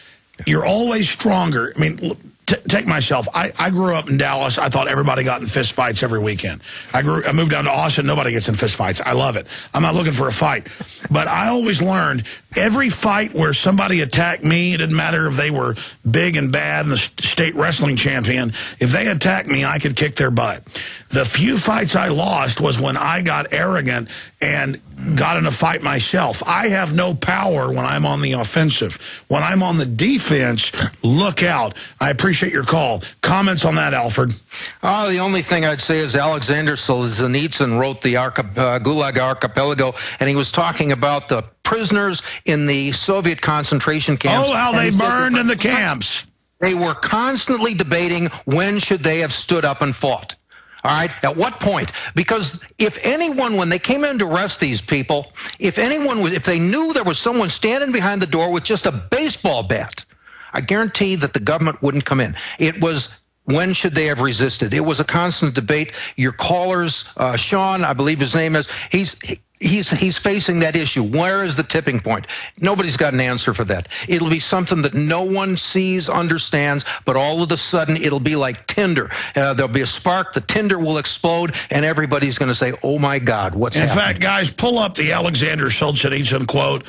You're always stronger. I mean, take myself. I grew up in Dallas. I thought everybody got in fist fights every weekend. I moved down to Austin. Nobody gets in fist fights. I love it. I'm not looking for a fight. But I always learned Every fight where somebody attacked me, it didn't matter if they were big and bad and the state wrestling champion. If they attacked me, I could kick their butt. The few fights I lost was when I got arrogant and got in a fight myself. I have no power when I'm on the offensive. When I'm on the defense, look out. I appreciate your call. Comments on that, Alfred? The only thing I'd say is Alexander Solzhenitsyn wrote the Gulag Archipelago, and he was talking about the prisoners in the Soviet concentration camps. Oh, how they burned in the camps. They were constantly debating when should they have stood up and fought. All right, at what point? Because if anyone, when they came in to arrest these people, if they knew there was someone standing behind the door with just a baseball bat, I guarantee that the government wouldn't come in. It was, when should they have resisted? It was a constant debate. Your callers, Sean, I believe his name is, he's facing that issue. Where is the tipping point? Nobody's got an answer for that. It'll be something that no one sees, understands, but all of a sudden it'll be like tinder. There'll be a spark, the tinder will explode, and everybody's going to say, oh my God, what's happening? In fact, guys, pull up the Alexander Solzhenitsyn quote.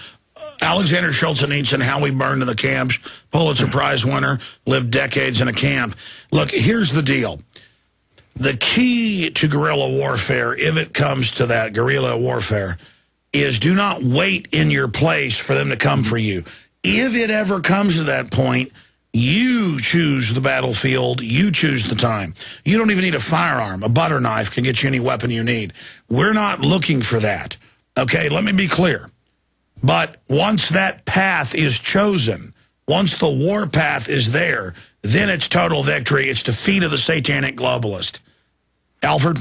Alexander Solzhenitsyn, How We Burned in the Camps, Pulitzer Prize winner, lived decades in a camp. Look, here's the deal. The key to guerrilla warfare, if it comes to that, guerrilla warfare, is do not wait in your place for them to come for you. If it ever comes to that point, you choose the battlefield, you choose the time. You don't even need a firearm. A butter knife can get you any weapon you need. We're not looking for that. Okay, let me be clear. But once that path is chosen, once the war path is there, then it's total victory. It's defeat of the satanic globalist. Alfred?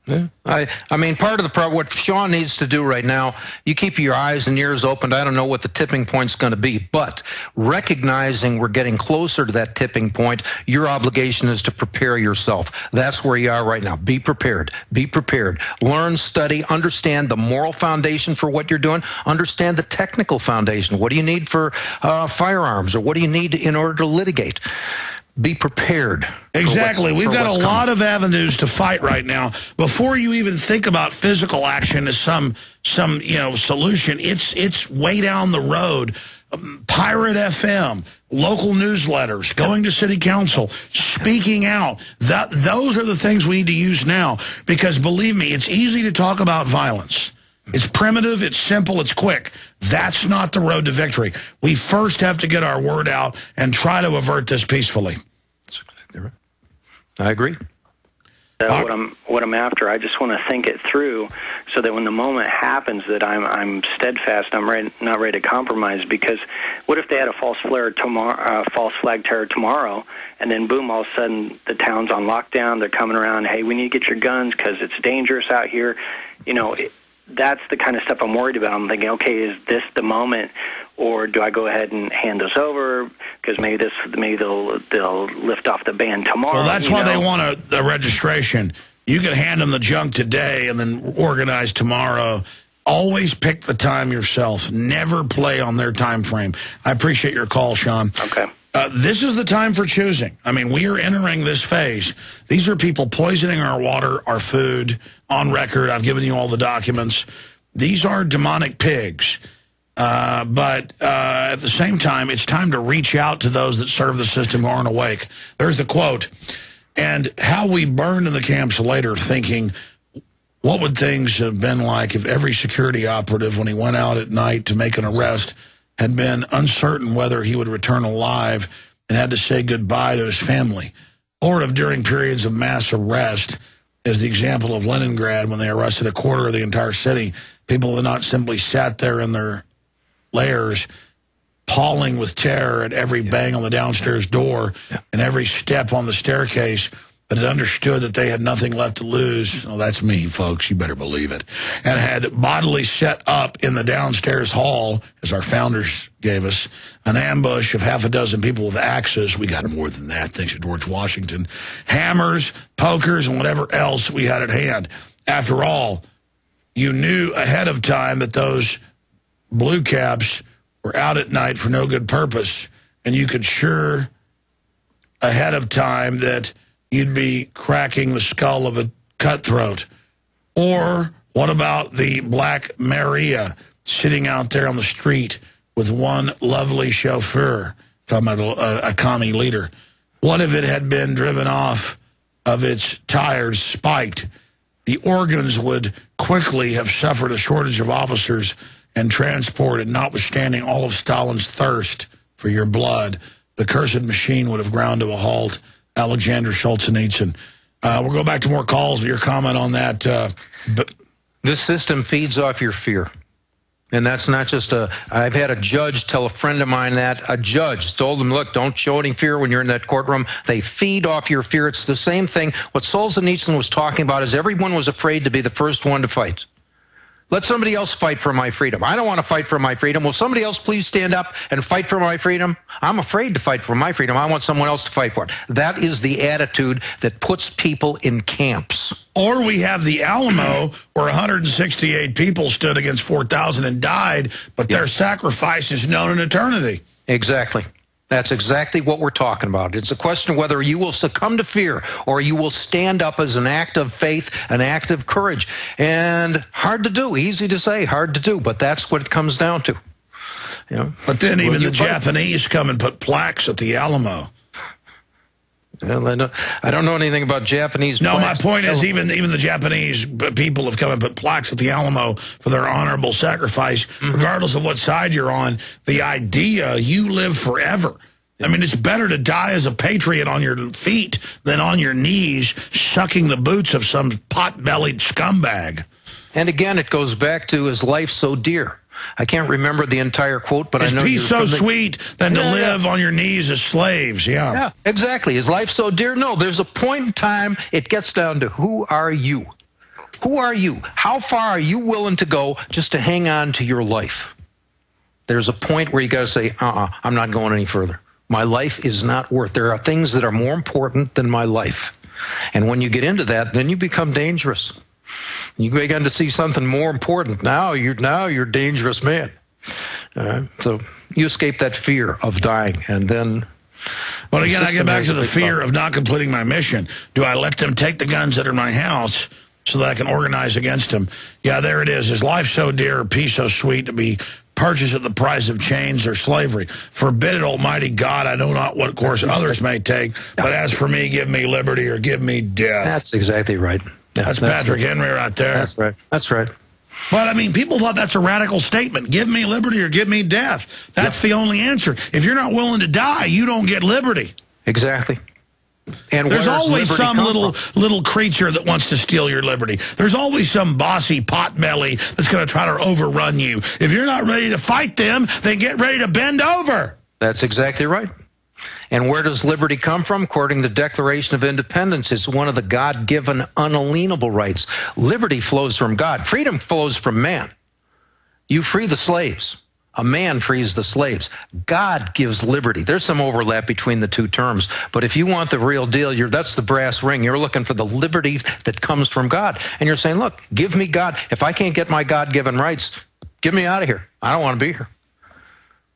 Yeah. I mean, part of the problem, what Sean needs to do right now, you keep your eyes and ears open. I don't know what the tipping point's going to be, but recognizing we're getting closer to that tipping point, your obligation is to prepare yourself. That's where you are right now. Be prepared. Be prepared. Learn, study, understand the moral foundation for what you're doing. Understand the technical foundation. What do you need for firearms, or what do you need in order to litigate? Be prepared. Exactly. We've got a lot of avenues to fight right now. Before you even think about physical action as some solution, it's way down the road. Pirate FM, local newsletters, going to city council, speaking out. Those are the things we need to use now, because believe me, it's easy to talk about violence. It's primitive, it's simple, it's quick. That's not the road to victory. We first have to get our word out and try to avert this peacefully. I agree. What I'm after, I just want to think it through so that when the moment happens that I'm steadfast, I'm not ready to compromise. Because what if they had a false flag terror tomorrow, and then boom, all of a sudden the town's on lockdown, they're coming around, hey, we need to get your guns because it's dangerous out here. You know, that's the kind of stuff I'm worried about. I'm thinking, okay, is this the moment, or do I go ahead and hand this over because maybe they'll lift off the ban tomorrow? Well, that's why they want a registration. You can hand them the junk today and then organize tomorrow. Always pick the time yourself. Never play on their time frame. I appreciate your call, Sean. Okay. This is the time for choosing. I mean, we are entering this phase. These are people poisoning our water, our food, on record. I've given you all the documents. These are demonic pigs. But at the same time, it's time to reach out to those that serve the system who aren't awake. There's the quote. And how we burned in the camps later, thinking, what would things have been like if every security operative, when he went out at night to make an arrest, had been uncertain whether he would return alive and had to say goodbye to his family, or if during periods of mass arrest, as the example of Leningrad, when they arrested a quarter of the entire city, people had not simply sat there in their lairs, appalling with terror at every bang on the downstairs door and every step on the staircase, but had understood that they had nothing left to lose. Oh, that's me, folks. You better believe it. And had bodily set up in the downstairs hall, as our founders gave us, an ambush of half a dozen people with axes. We got more than that, thanks to George Washington. Hammers, pokers, and whatever else we had at hand. After all, you knew ahead of time that those blue caps were out at night for no good purpose, and you could sure ahead of time that you'd be cracking the skull of a cutthroat. Or what about the Black Maria sitting out there on the street with one lovely chauffeur, talking about a commie leader. What if it had been driven off of its tires spiked? The organs would quickly have suffered a shortage of officers and transported, notwithstanding all of Stalin's thirst for your blood. The cursed machine would have ground to a halt. Alexander Solzhenitsyn. We'll go back to more calls, but your comment on that. This system feeds off your fear. And that's not just I've had a judge tell a friend of mine that. A judge told him, look, don't show any fear when you're in that courtroom. They feed off your fear. It's the same thing. What Solzhenitsyn was talking about is everyone was afraid to be the first one to fight. Let somebody else fight for my freedom. I don't want to fight for my freedom. Will somebody else please stand up and fight for my freedom? I'm afraid to fight for my freedom. I want someone else to fight for it. That is the attitude that puts people in camps. Or we have the Alamo, where 168 people stood against 4,000 and died, but their sacrifice is known in eternity. Exactly. That's exactly what we're talking about. It's a question of whether you will succumb to fear or you will stand up as an act of faith, an act of courage. And hard to do, easy to say, hard to do, but that's what it comes down to. You know? But then even the Japanese come and put plaques at the Alamo. Well, I don't know anything about Japanese No, plaques. my point is even the Japanese people have come and put plaques at the Alamo for their honorable sacrifice, regardless of what side you're on. The idea, you live forever. I mean, it's better to die as a patriot on your feet than on your knees sucking the boots of some pot-bellied scumbag. And again, it goes back to, is life so dear? I can't remember the entire quote, but I know peace so sweet than to live on your knees as slaves. Yeah, exactly. Is life so dear? No, there's a point in time it gets down to who are you? Who are you? How far are you willing to go just to hang on to your life? There's a point where you got to say, I'm not going any further. My life is not worth. There are things that are more important than my life. And when you get into that, then you become dangerous. You begin to see something more important. Now you're a dangerous man. So you escape that fear of dying, and then. But again, I get back to the fear of not completing my mission. Do I let them take the guns that are in my house so that I can organize against them? Yeah, there it is. Is life so dear, peace so sweet, to be purchased at the price of chains or slavery? Forbid it, Almighty God. I know not what course others may take, but as for me, give me liberty or give me death. That's exactly right. Yeah, that's Patrick Henry right there. That's right. That's right. But, I mean, people thought that's a radical statement. Give me liberty or give me death. That's the only answer. If you're not willing to die, you don't get liberty. Exactly. And there's always some little creature that wants to steal your liberty. There's always some bossy potbelly that's going to try to overrun you. If you're not ready to fight them, then get ready to bend over. That's exactly right. And where does liberty come from? According to the Declaration of Independence, it's one of the God-given unalienable rights. Liberty flows from God. Freedom flows from man. You free the slaves. A man frees the slaves. God gives liberty. There's some overlap between the two terms. But if you want the real deal, that's the brass ring. You're looking for the liberty that comes from God. And you're saying, look, give me God. If I can't get my God-given rights, get me out of here. I don't want to be here.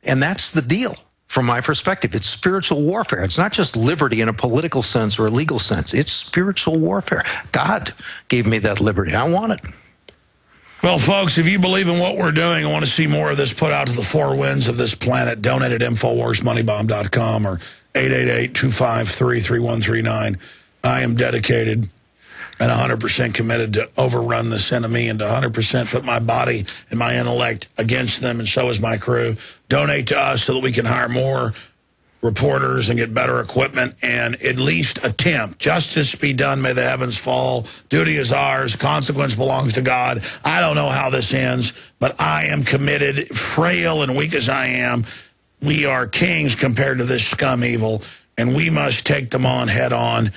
And that's the deal. From my perspective, it's spiritual warfare. It's not just liberty in a political sense or a legal sense. It's spiritual warfare. God gave me that liberty. I want it. Well, folks, if you believe in what we're doing and want to see more of this put out to the four winds of this planet, donate at InfoWarsMoneyBomb.com or 888-253-3139. I am dedicated and 100% committed to overrun this enemy and to 100% put my body and my intellect against them, and so is my crew. Donate to us so that we can hire more reporters and get better equipment and at least attempt. Justice be done, may the heavens fall. Duty is ours. Consequence belongs to God. I don't know how this ends, but I am committed, frail and weak as I am. We are kings compared to this scum evil, and we must take them on head on.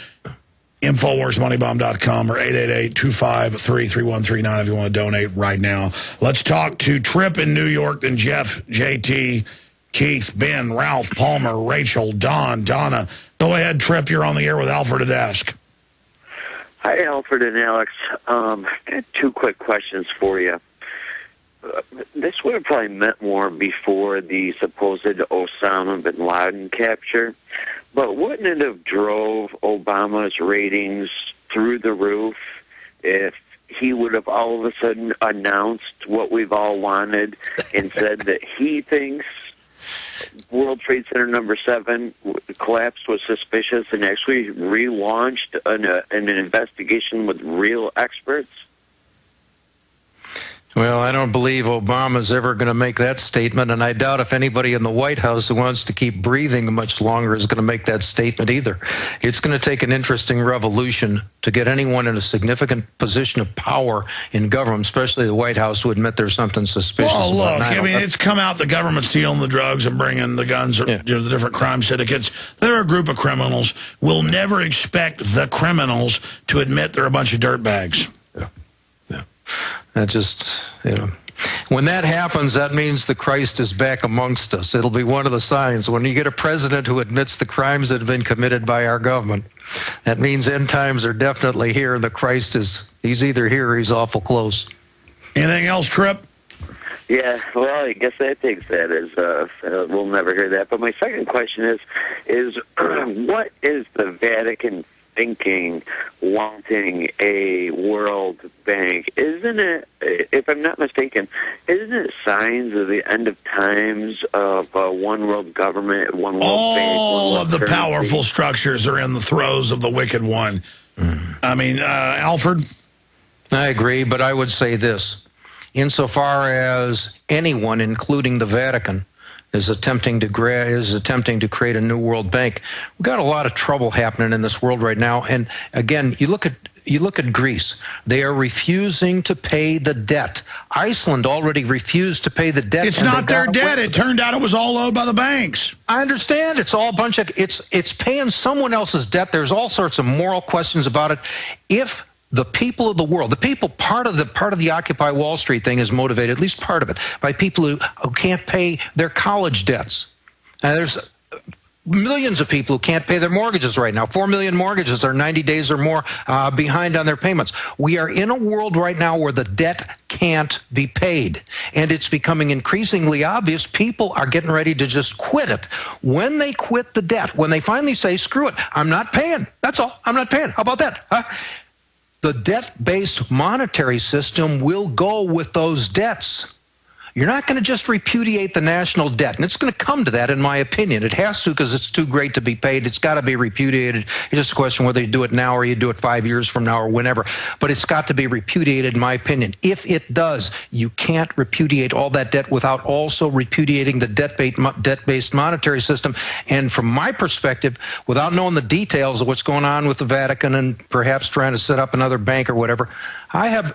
InfoWarsMoneyBomb.com or 888-253-3139 if you want to donate right now. Let's talk to Trip in New York, then Jeff, JT, Keith, Ben, Ralph, Palmer, Rachel, Don, Donna. Go ahead, Trip. You're on the air with Alfred at Ask. Hi, Alfred and Alex. I had two quick questions for you. This would have probably meant more before the supposed Osama bin Laden capture. But wouldn't it have drove Obama's ratings through the roof if he would have all of a sudden announced what we've all wanted and said that he thinks World Trade Center number 7 collapse was suspicious and actually relaunched an investigation with real experts? Well, I don't believe Obama's ever going to make that statement, and I doubt if anybody in the White House who wants to keep breathing much longer is going to make that statement either. It's going to take an interesting revolution to get anyone in a significant position of power in government, especially the White House, to admit there's something suspicious. Well, look, I mean, it's come out the government's stealing the drugs and bringing the guns, or the different crime syndicates. They're a group of criminals. We'll never expect the criminals to admit they're a bunch of dirtbags. That just, when that happens, that means the Christ is back amongst us. It'll be one of the signs. When you get a president who admits the crimes that have been committed by our government, that means end times are definitely here, and the Christ he's either here or he's awful close. Anything else, Tripp? Yeah, well, I guess that takes that as we'll never hear that. But my second question is what is the Vatican thinking, wanting a world bank? Isn't it, if I'm not mistaken, isn't it signs of the end of times of one world government, one world bank? All of the powerful structures are in the throes of the wicked one. I mean, Alfred? I agree, but I would say this. Insofar as anyone, including the Vatican, is attempting to create a new world bank, we've got a lot of trouble happening in this world right now. And again, you look at Greece. They are refusing to pay the debt. Iceland already refused to pay the debt. It's not their debt. It turned out it was all owed by the banks. I understand. It's all a bunch of it's paying someone else's debt. There's all sorts of moral questions about it. If the people of the world, part of the Occupy Wall Street thing is motivated, at least part of it, by people who can't pay their college debts. There's millions of people who can't pay their mortgages right now. 4 million mortgages are 90 days or more behind on their payments. We are in a world right now where the debt can't be paid, and it's becoming increasingly obvious people are getting ready to just quit it. When they quit the debt, when they finally say, screw it, I'm not paying, that's all, I'm not paying, how about that? The debt-based monetary system will go with those debts. You're not going to just repudiate the national debt, and it's going to come to that, in my opinion. It has to, because it's too great to be paid. It's got to be repudiated. It's just a question whether you do it now or you do it 5 years from now or whenever. But it's got to be repudiated, in my opinion. If it does, you can't repudiate all that debt without also repudiating the debt-based monetary system. And from my perspective, without knowing the details of what's going on with the Vatican and perhaps trying to set up another bank or whatever,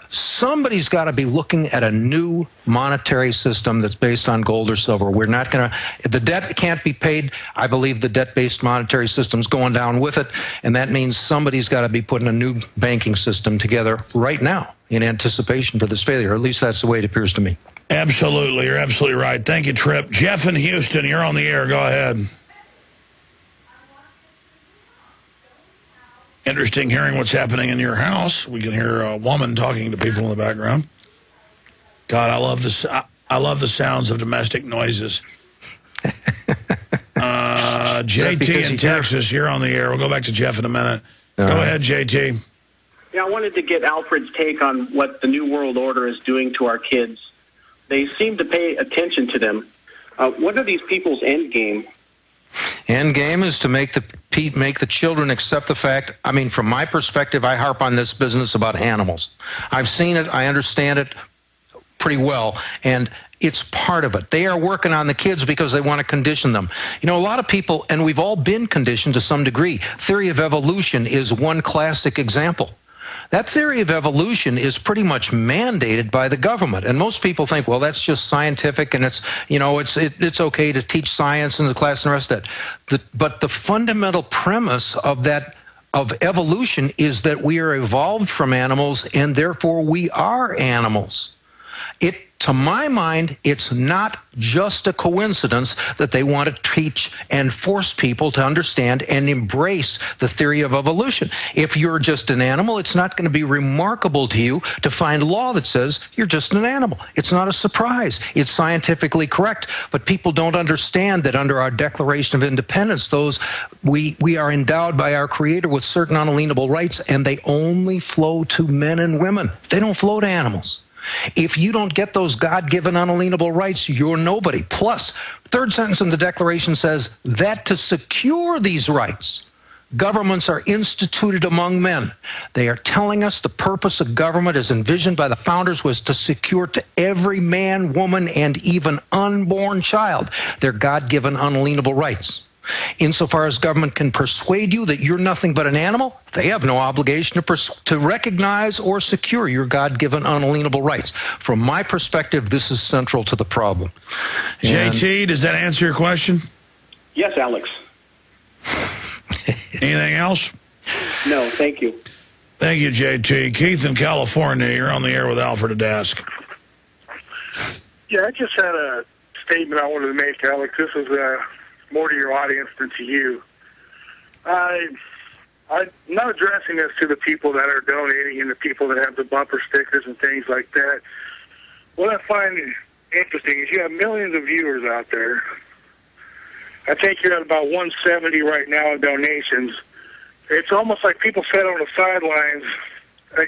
somebody's got to be looking at a new monetary system that's based on gold or silver. We're not going to, the debt can't be paid. I believe the debt-based monetary system's going down with it, and that means somebody's got to be putting a new banking system together right now in anticipation for this failure. Or at least that's the way it appears to me. Absolutely. You're absolutely right. Thank you, Tripp. Jeff in Houston, you're on the air. Go ahead. Interesting hearing what's happening in your house. We can hear a woman talking to people in the background. God, I love this. I love the sounds of domestic noises. JT in Texas, you're on the air. We'll go back to Jeff in a minute. Go ahead, JT. Yeah, I wanted to get Alfred's take on what the New World Order is doing to our kids. They seem to pay attention to them. What are these people's end game? End game is to make the children accept the fact. I mean, from my perspective, I harp on this business about animals. I've seen it. I understand it pretty well, and it's part of it. They are working on the kids because they want to condition them. You know, a lot of people, and we've all been conditioned to some degree. Theory of evolution is one classic example. That theory of evolution is pretty much mandated by the government, and most people think, well, that's just scientific, and it's okay to teach science in the class and the rest of that. But the fundamental premise of evolution is that we are evolved from animals, and therefore we are animals. To my mind, it's not just a coincidence that they want to teach and force people to understand and embrace the theory of evolution. If you're just an animal, it's not going to be remarkable to you to find law that says you're just an animal. It's not a surprise. It's scientifically correct. But people don't understand that under our Declaration of Independence, we are endowed by our Creator with certain unalienable rights, and they only flow to men and women. They don't flow to animals. If you don't get those God-given unalienable rights, you're nobody. Plus, third sentence in the Declaration says that to secure these rights, governments are instituted among men. They are telling us the purpose of government as envisioned by the founders was to secure to every man, woman, and even unborn child their God-given unalienable rights. Insofar as government can persuade you that you're nothing but an animal, they have no obligation to recognize or secure your God-given unalienable rights. From my perspective, this is central to the problem. JT, does that answer your question? Yes, Alex. Anything else? No, thank you. Thank you, JT. Keith in California, you're on the air with Alfred at Ask. Yeah, I just had a statement I wanted to make, Alex. This is more to your audience than to you. I'm not addressing this to the people that are donating and the people that have the bumper stickers and things like that. What I find interesting is you have millions of viewers out there. I think you're at about 170 right now in donations. It's almost like people sit on the sidelines.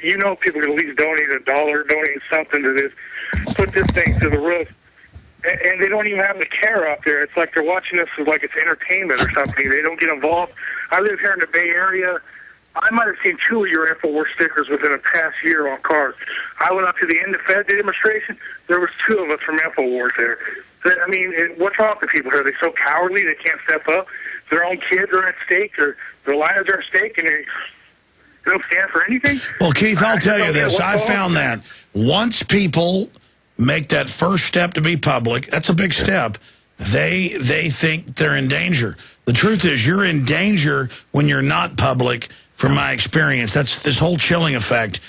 You know people can at least donate $1, donate something to this, put this thing to the roof. And they don't even have the care up there. It's like they're watching this as like it's entertainment or something. They don't get involved. I live here in the Bay Area. I might have seen 2 of your Infowars stickers within the past year on cars. I went up to the end of Fed demonstration. There was 2 of us from Infowars there. I mean, what's wrong with people here? Are they so cowardly they can't step up? Their own kids are at stake, or their lives are at stake, and they don't stand for anything? Well, Keith, I'll tell you this. I found that once people make that first step to be public, that's a big step, they think they're in danger. The truth is you're in danger when you're not public, from my experience. That's this whole chilling effect.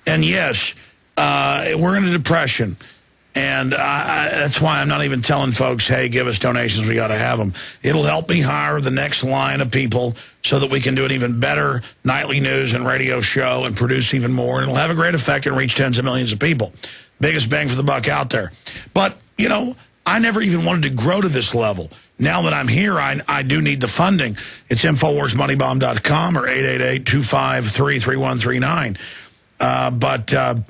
And yes, we're in a depression. And that's why I'm not even telling folks, hey, give us donations, we got to have them. It'll help me hire the next line of people so that we can do an even better nightly news and radio show and produce even more. And it'll have a great effect and reach tens of millions of people. Biggest bang for the buck out there. But, you know, I never even wanted to grow to this level. Now that I'm here, I do need the funding. It's InfoWarsMoneyBomb.com or 888-253-3139.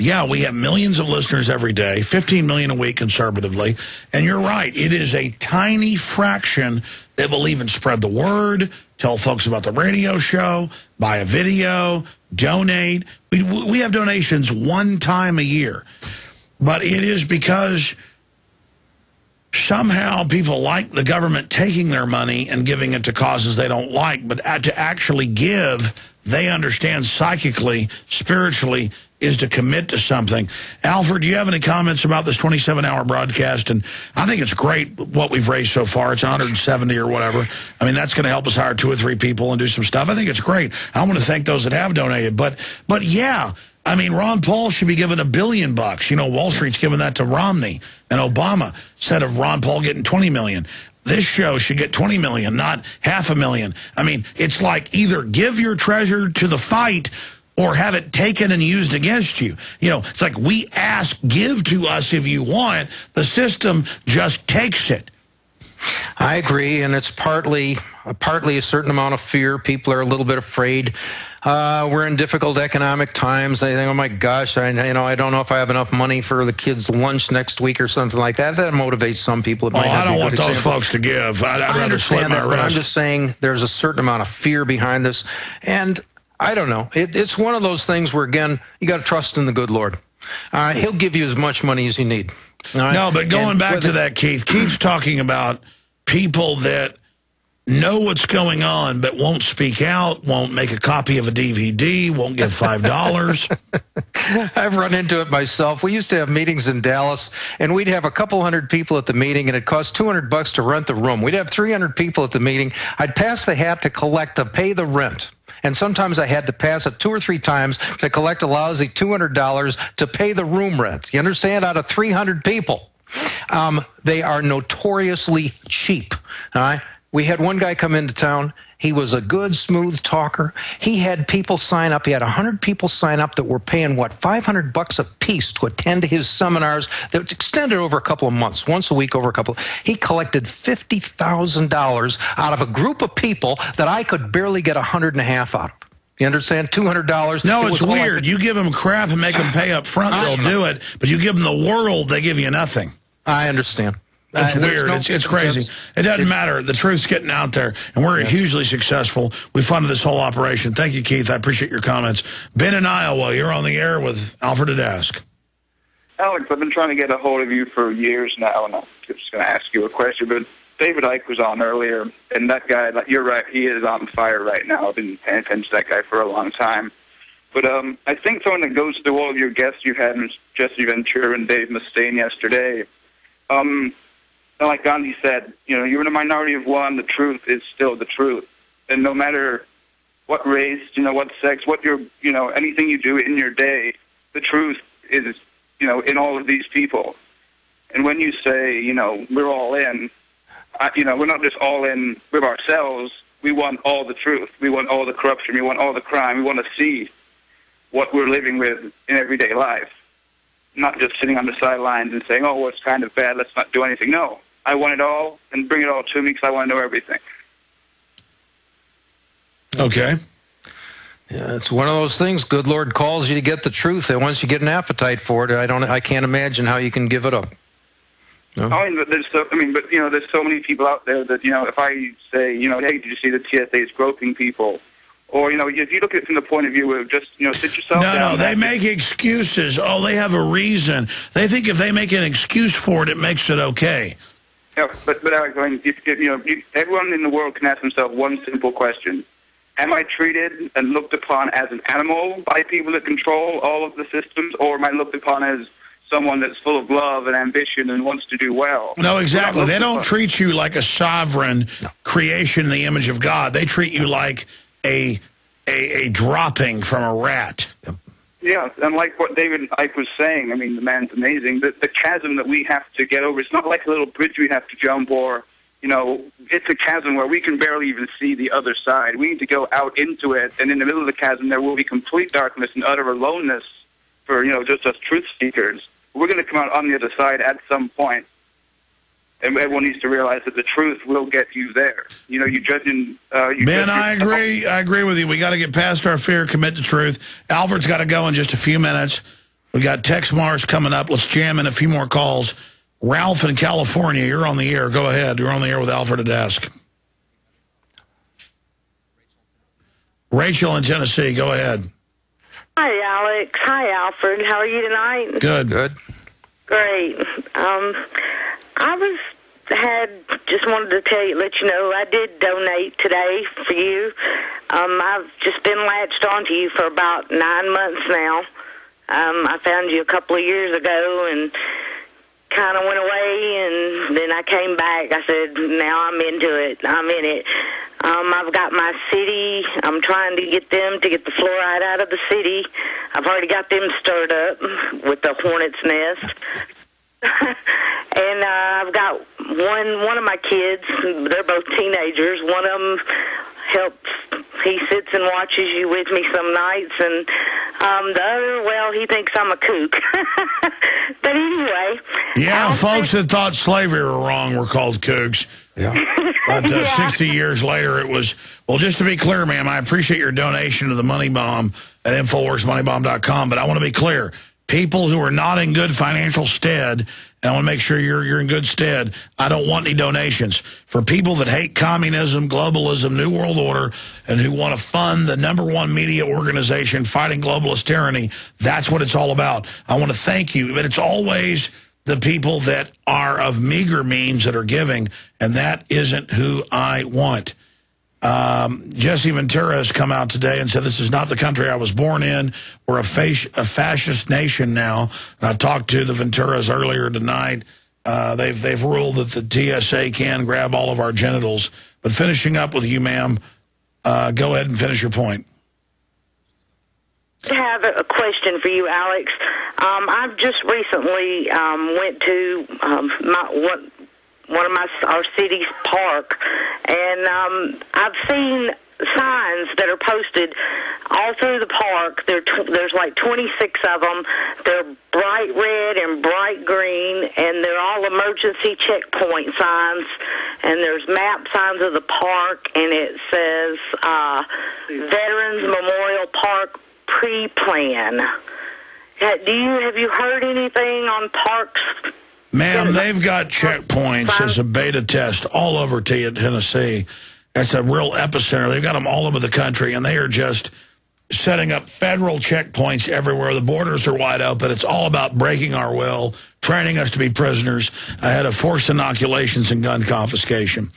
Yeah, we have millions of listeners every day, 15 million a week conservatively. And you're right, it is a tiny fraction that will even spread the word, tell folks about the radio show, buy a video, donate. We have donations 1 time a year. But it is because somehow people like the government taking their money and giving it to causes they don't like. But to actually give, they understand psychically, spiritually, is to commit to something. Alfred, do you have any comments about this 27-hour broadcast? And I think it's great what we've raised so far. It's 170 or whatever. I mean, that's going to help us hire 2 or 3 people and do some stuff. I think it's great. I want to thank those that have donated. But yeah, I mean, Ron Paul should be given $1 billion. You know, Wall Street's giving that to Romney and Obama instead of Ron Paul getting $20 million. This show should get $20 million, not $500,000. I mean, it's like either give your treasure to the fight or have it taken and used against you. You know, it's like we ask, give to us if you want. The system just takes it. I agree, and it's partly a certain amount of fear. People are a little bit afraid. We're in difficult economic times. They think, oh my gosh, I don't know if I have enough money for the kids' lunch next week or something like that. That motivates some people. I don't want those folks to give. I'd rather slit my wrist. But I'm just saying there's a certain amount of fear behind this, and I don't know. It's one of those things where, again, you got to trust in the good Lord. He'll give you as much money as you need. Right? No, but going back to that, Keith's talking about people that know what's going on but won't speak out, won't make a copy of a DVD, won't give $5. I've run into it myself. We used to have meetings in Dallas, and we'd have a couple hundred people at the meeting, and it cost $200 to rent the room. We'd have 300 people at the meeting. I'd pass the hat to pay the rent. And sometimes I had to pass it 2 or 3 times to collect a lousy $200 to pay the room rent. You understand? Out of 300 people. They are notoriously cheap. All right? We had one guy come into town. He was a good, smooth talker. He had people sign up. He had 100 people sign up that were paying, $500 a piece to attend his seminars that was extended over a couple of months, once a week over a couple. He collected $50,000 out of a group of people that I could barely get $150 out of. You understand? $200. No, it's weird. You give them crap and make them pay up front, they'll do it. But you give them the world, they give you nothing. I understand. It's weird. It's crazy. It doesn't matter. The truth's getting out there, and we're hugely successful. We funded this whole operation. Thank you, Keith. I appreciate your comments. Ben in Iowa, you're on the air with Alfred at Ask. Alex, I've been trying to get a hold of you for years now, and I'm just going to ask you a question. But David Icke was on earlier, and that guy, you're right, he is on fire right now. I've been paying attention to that guy for a long time. But I think something that goes to all of your guests you had, Jesse Ventura and Dave Mustaine yesterday, like Gandhi said, you're in a minority of one, the truth is still the truth. And no matter what race, what sex, what anything you do in your day, the truth is, in all of these people. And when you say, we're all in, we're not just all in with ourselves. We want all the truth. We want all the corruption. We want all the crime. We want to see what we're living with in everyday life. Not just sitting on the sidelines and saying, oh, well, it's kind of bad, let's not do anything. No. I want it all, and bring it all to me because I want to know everything. Okay. Yeah, it's one of those things. Good Lord calls you to get the truth, and once you get an appetite for it, I can't imagine how you can give it up. No? There's so many people out there that if I say, hey, did you see the TSA is groping people? Or, if you look at it from the point of view of just, sit yourself down. No, they make excuses. Oh, they have a reason. They think if they make an excuse for it, it makes it okay. Yeah, but Alex, everyone in the world can ask themselves one simple question. Am I treated and looked upon as an animal by people that control all of the systems, or am I looked upon as someone that's full of love and ambition and wants to do well? No, exactly. They don't treat you like a sovereign creation in the image of God. They treat you like a dropping from a rat. Yeah, and like what David Icke was saying, the man's amazing. The chasm that we have to get over, it's not like a little bridge we have to jump or, it's a chasm where we can barely even see the other side. We need to go out into it, and in the middle of the chasm there will be complete darkness and utter aloneness for, just us truth seekers. We're going to come out on the other side at some point. And everyone needs to realize that the truth will get you there. You judging. Ben, I agree. I agree with you. We got to get past our fear, commit to truth. Alfred's got to go in just a few minutes. We got Tex Mars coming up. Let's jam in a few more calls. Ralph in California, you're on the air. Go ahead. You're on the air with Alfred at Ask. Rachel in Tennessee, go ahead. Hi, Alex. Hi, Alfred. How are you tonight? Good. Good. Great. Just wanted to let you know I did donate today for you. I've just been latched onto you for about 9 months now. I found you a couple of years ago and kind of went away, and then I came back. I said, now I'm into it. I'm in it. I've got my city. I'm trying to get them to get the fluoride out of the city. I've already got them stirred up with the hornet's nest. And I've got one of my kids, they're both teenagers. One of them he sits and watches you with me some nights, and the other, well, he thinks I'm a kook. But anyway. Yeah, folks that thought slavery were wrong were called kooks. Yeah. But 60 years later, it was, well, just to be clear, ma'am, I appreciate your donation to the Money Bomb at InfoWarsMoneyBomb.com, but I want to be clear. People who are not in good financial stead, and I want to make sure you're in good stead, I don't want any donations. For people that hate communism, globalism, New World Order, and who want to fund the #1 media organization fighting globalist tyranny, that's what it's all about. I want to thank you, but it's always the people that are of meager means that are giving, and that isn't who I want. Jesse Ventura has come out today and said, this is not the country I was born in. We're a fascist nation now. And I talked to the Venturas earlier tonight. They've ruled that the TSA can grab all of our genitals. But finishing up with you, ma'am, Go ahead and finish your point. I have a question for you, Alex. I've just recently went to one of our city's park, and I've seen signs that are posted all through the park. There's like 26 of them. They're bright red and bright green, and they're all emergency checkpoint signs. And there's map signs of the park, and it says Veterans Memorial Park Pre-Plan. Have you heard anything on parks? Ma'am, they've got checkpoints as a beta test all over Tennessee. That's a real epicenter. They've got them all over the country, and they are just setting up federal checkpoints everywhere. The borders are wide open. It's all about breaking our will, training us to be prisoners ahead of forced inoculations and gun confiscation.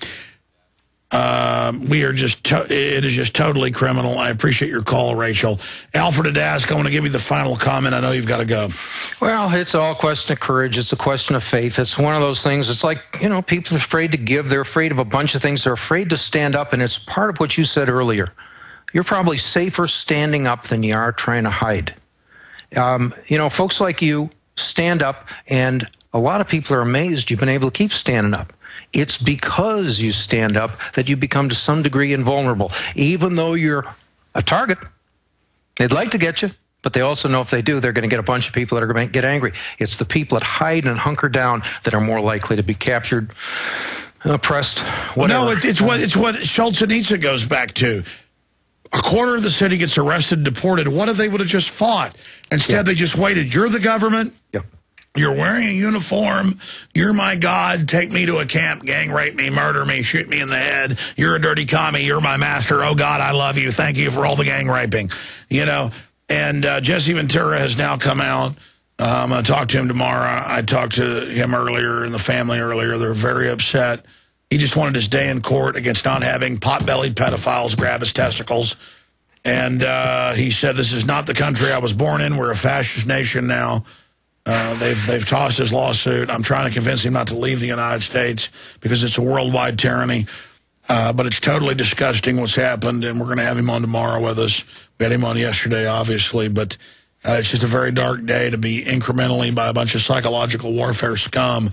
It is just totally criminal. I appreciate your call, Rachel. Alfred had asked, I want to give you the final comment. I know you've got to go. Well, it's all a question of courage. It's a question of faith. It's one of those things. It's like, people are afraid to give. They're afraid of a bunch of things. They're afraid to stand up, and it's part of what you said earlier. You're probably safer standing up than you are trying to hide. Folks like you stand up, and a lot of people are amazed you've been able to keep standing up. It's because you stand up that you become to some degree invulnerable. Even though you're a target, they'd like to get you, but they also know if they do, they're going to get a bunch of people that are going to get angry. It's the people that hide and hunker down that are more likely to be captured, oppressed, whatever. No, it's what Solzhenitsyn goes back to. A quarter of the city gets arrested, deported. What if they would have just fought? Instead, they just waited. You're the government. Yep. You're wearing a uniform. You're my God. Take me to a camp. Gang rape me. Murder me. Shoot me in the head. You're a dirty commie. You're my master. Oh, God, I love you. Thank you for all the gang raping. And Jesse Ventura has now come out. I'm going to talk to him tomorrow. I talked to him earlier and the family earlier. They're very upset. He just wanted his day in court against not having pot-bellied pedophiles grab his testicles. And he said, this is not the country I was born in. We're a fascist nation now. They've tossed his lawsuit. I'm trying to convince him not to leave the United States because it's a worldwide tyranny. But it's totally disgusting what's happened, and we're going to have him on tomorrow with us. We had him on yesterday, obviously, but it's just a very dark day to be incrementally by a bunch of psychological warfare scum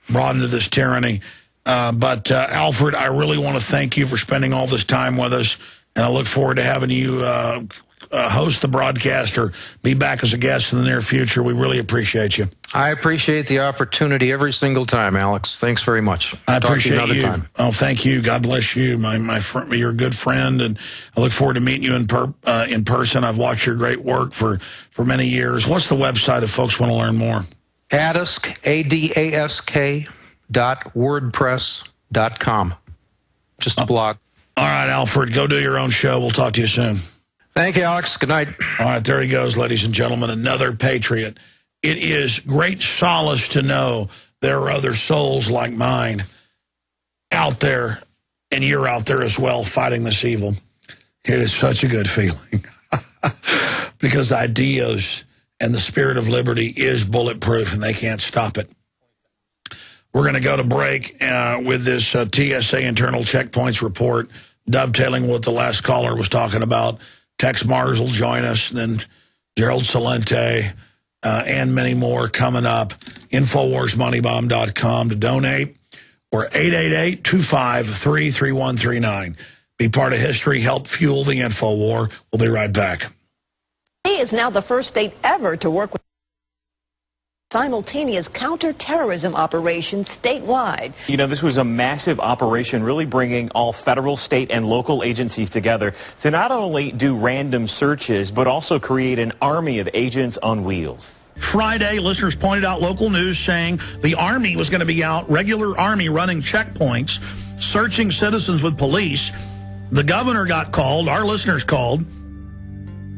brought into this tyranny. But Alfred, I really want to thank you for spending all this time with us, and I look forward to having you host the broadcast or be back as a guest in the near future. We really appreciate you. I appreciate the opportunity every single time, Alex. Thanks very much. I appreciate you. Time. Oh, thank you. God bless you, my friend. You're a good friend, and I look forward to meeting you in person. I've watched your great work for many years. What's the website if folks want to learn more? Adask, ADASK.wordpress.com. Just a blog. All right, Alfred, go do your own show. We'll talk to you soon. Thank you, Alex. Good night. All right, there he goes, ladies and gentlemen, another patriot. It is great solace to know there are other souls like mine out there, and you're out there as well fighting this evil. It is such a good feeling because ideas and the spirit of liberty is bulletproof, and they can't stop it. We're going to go to break with this TSA internal checkpoints report, dovetailing what the last caller was talking about. Tex Mars will join us, and then Gerald Salente, and many more coming up. InfoWarsMoneyBomb.com to donate, or 888-253-3139. Be part of history. Help fuel the info war. We'll be right back. He is now the first state ever to work with simultaneous counterterrorism operations statewide. This was a massive operation, really bringing all federal, state, and local agencies together to not only do random searches, but also create an army of agents on wheels. Friday, listeners pointed out local news saying the Army was going to be out, regular Army running checkpoints, searching citizens with police. The governor got called, our listeners called.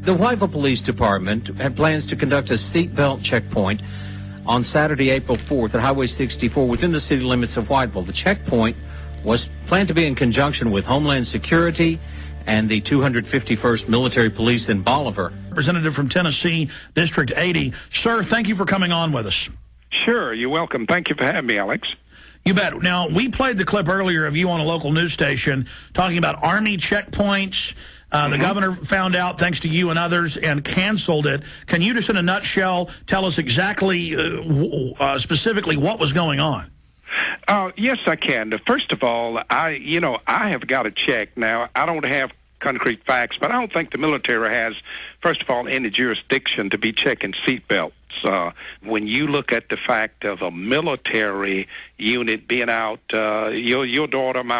The Whiteville Police Department had plans to conduct a seatbelt checkpoint on Saturday, April 4th at Highway 64 within the city limits of Whiteville. The checkpoint was planned to be in conjunction with Homeland Security and the 251st Military Police in Bolivar. Representative from Tennessee, District 80. Sir, thank you for coming on with us. Sure, you're welcome. Thank you for having me, Alex. You bet. Now, we played the clip earlier of you on a local news station talking about Army checkpoints. The governor found out, thanks to you and others, and canceled it. Can you just, in a nutshell, tell us exactly, specifically, what was going on? Yes, I can. First of all, I have got to check. Now, I don't have concrete facts, but I don't think the military has, first of all, any jurisdiction to be checking seatbelts. When you look at the fact of a military unit being out, your daughter, my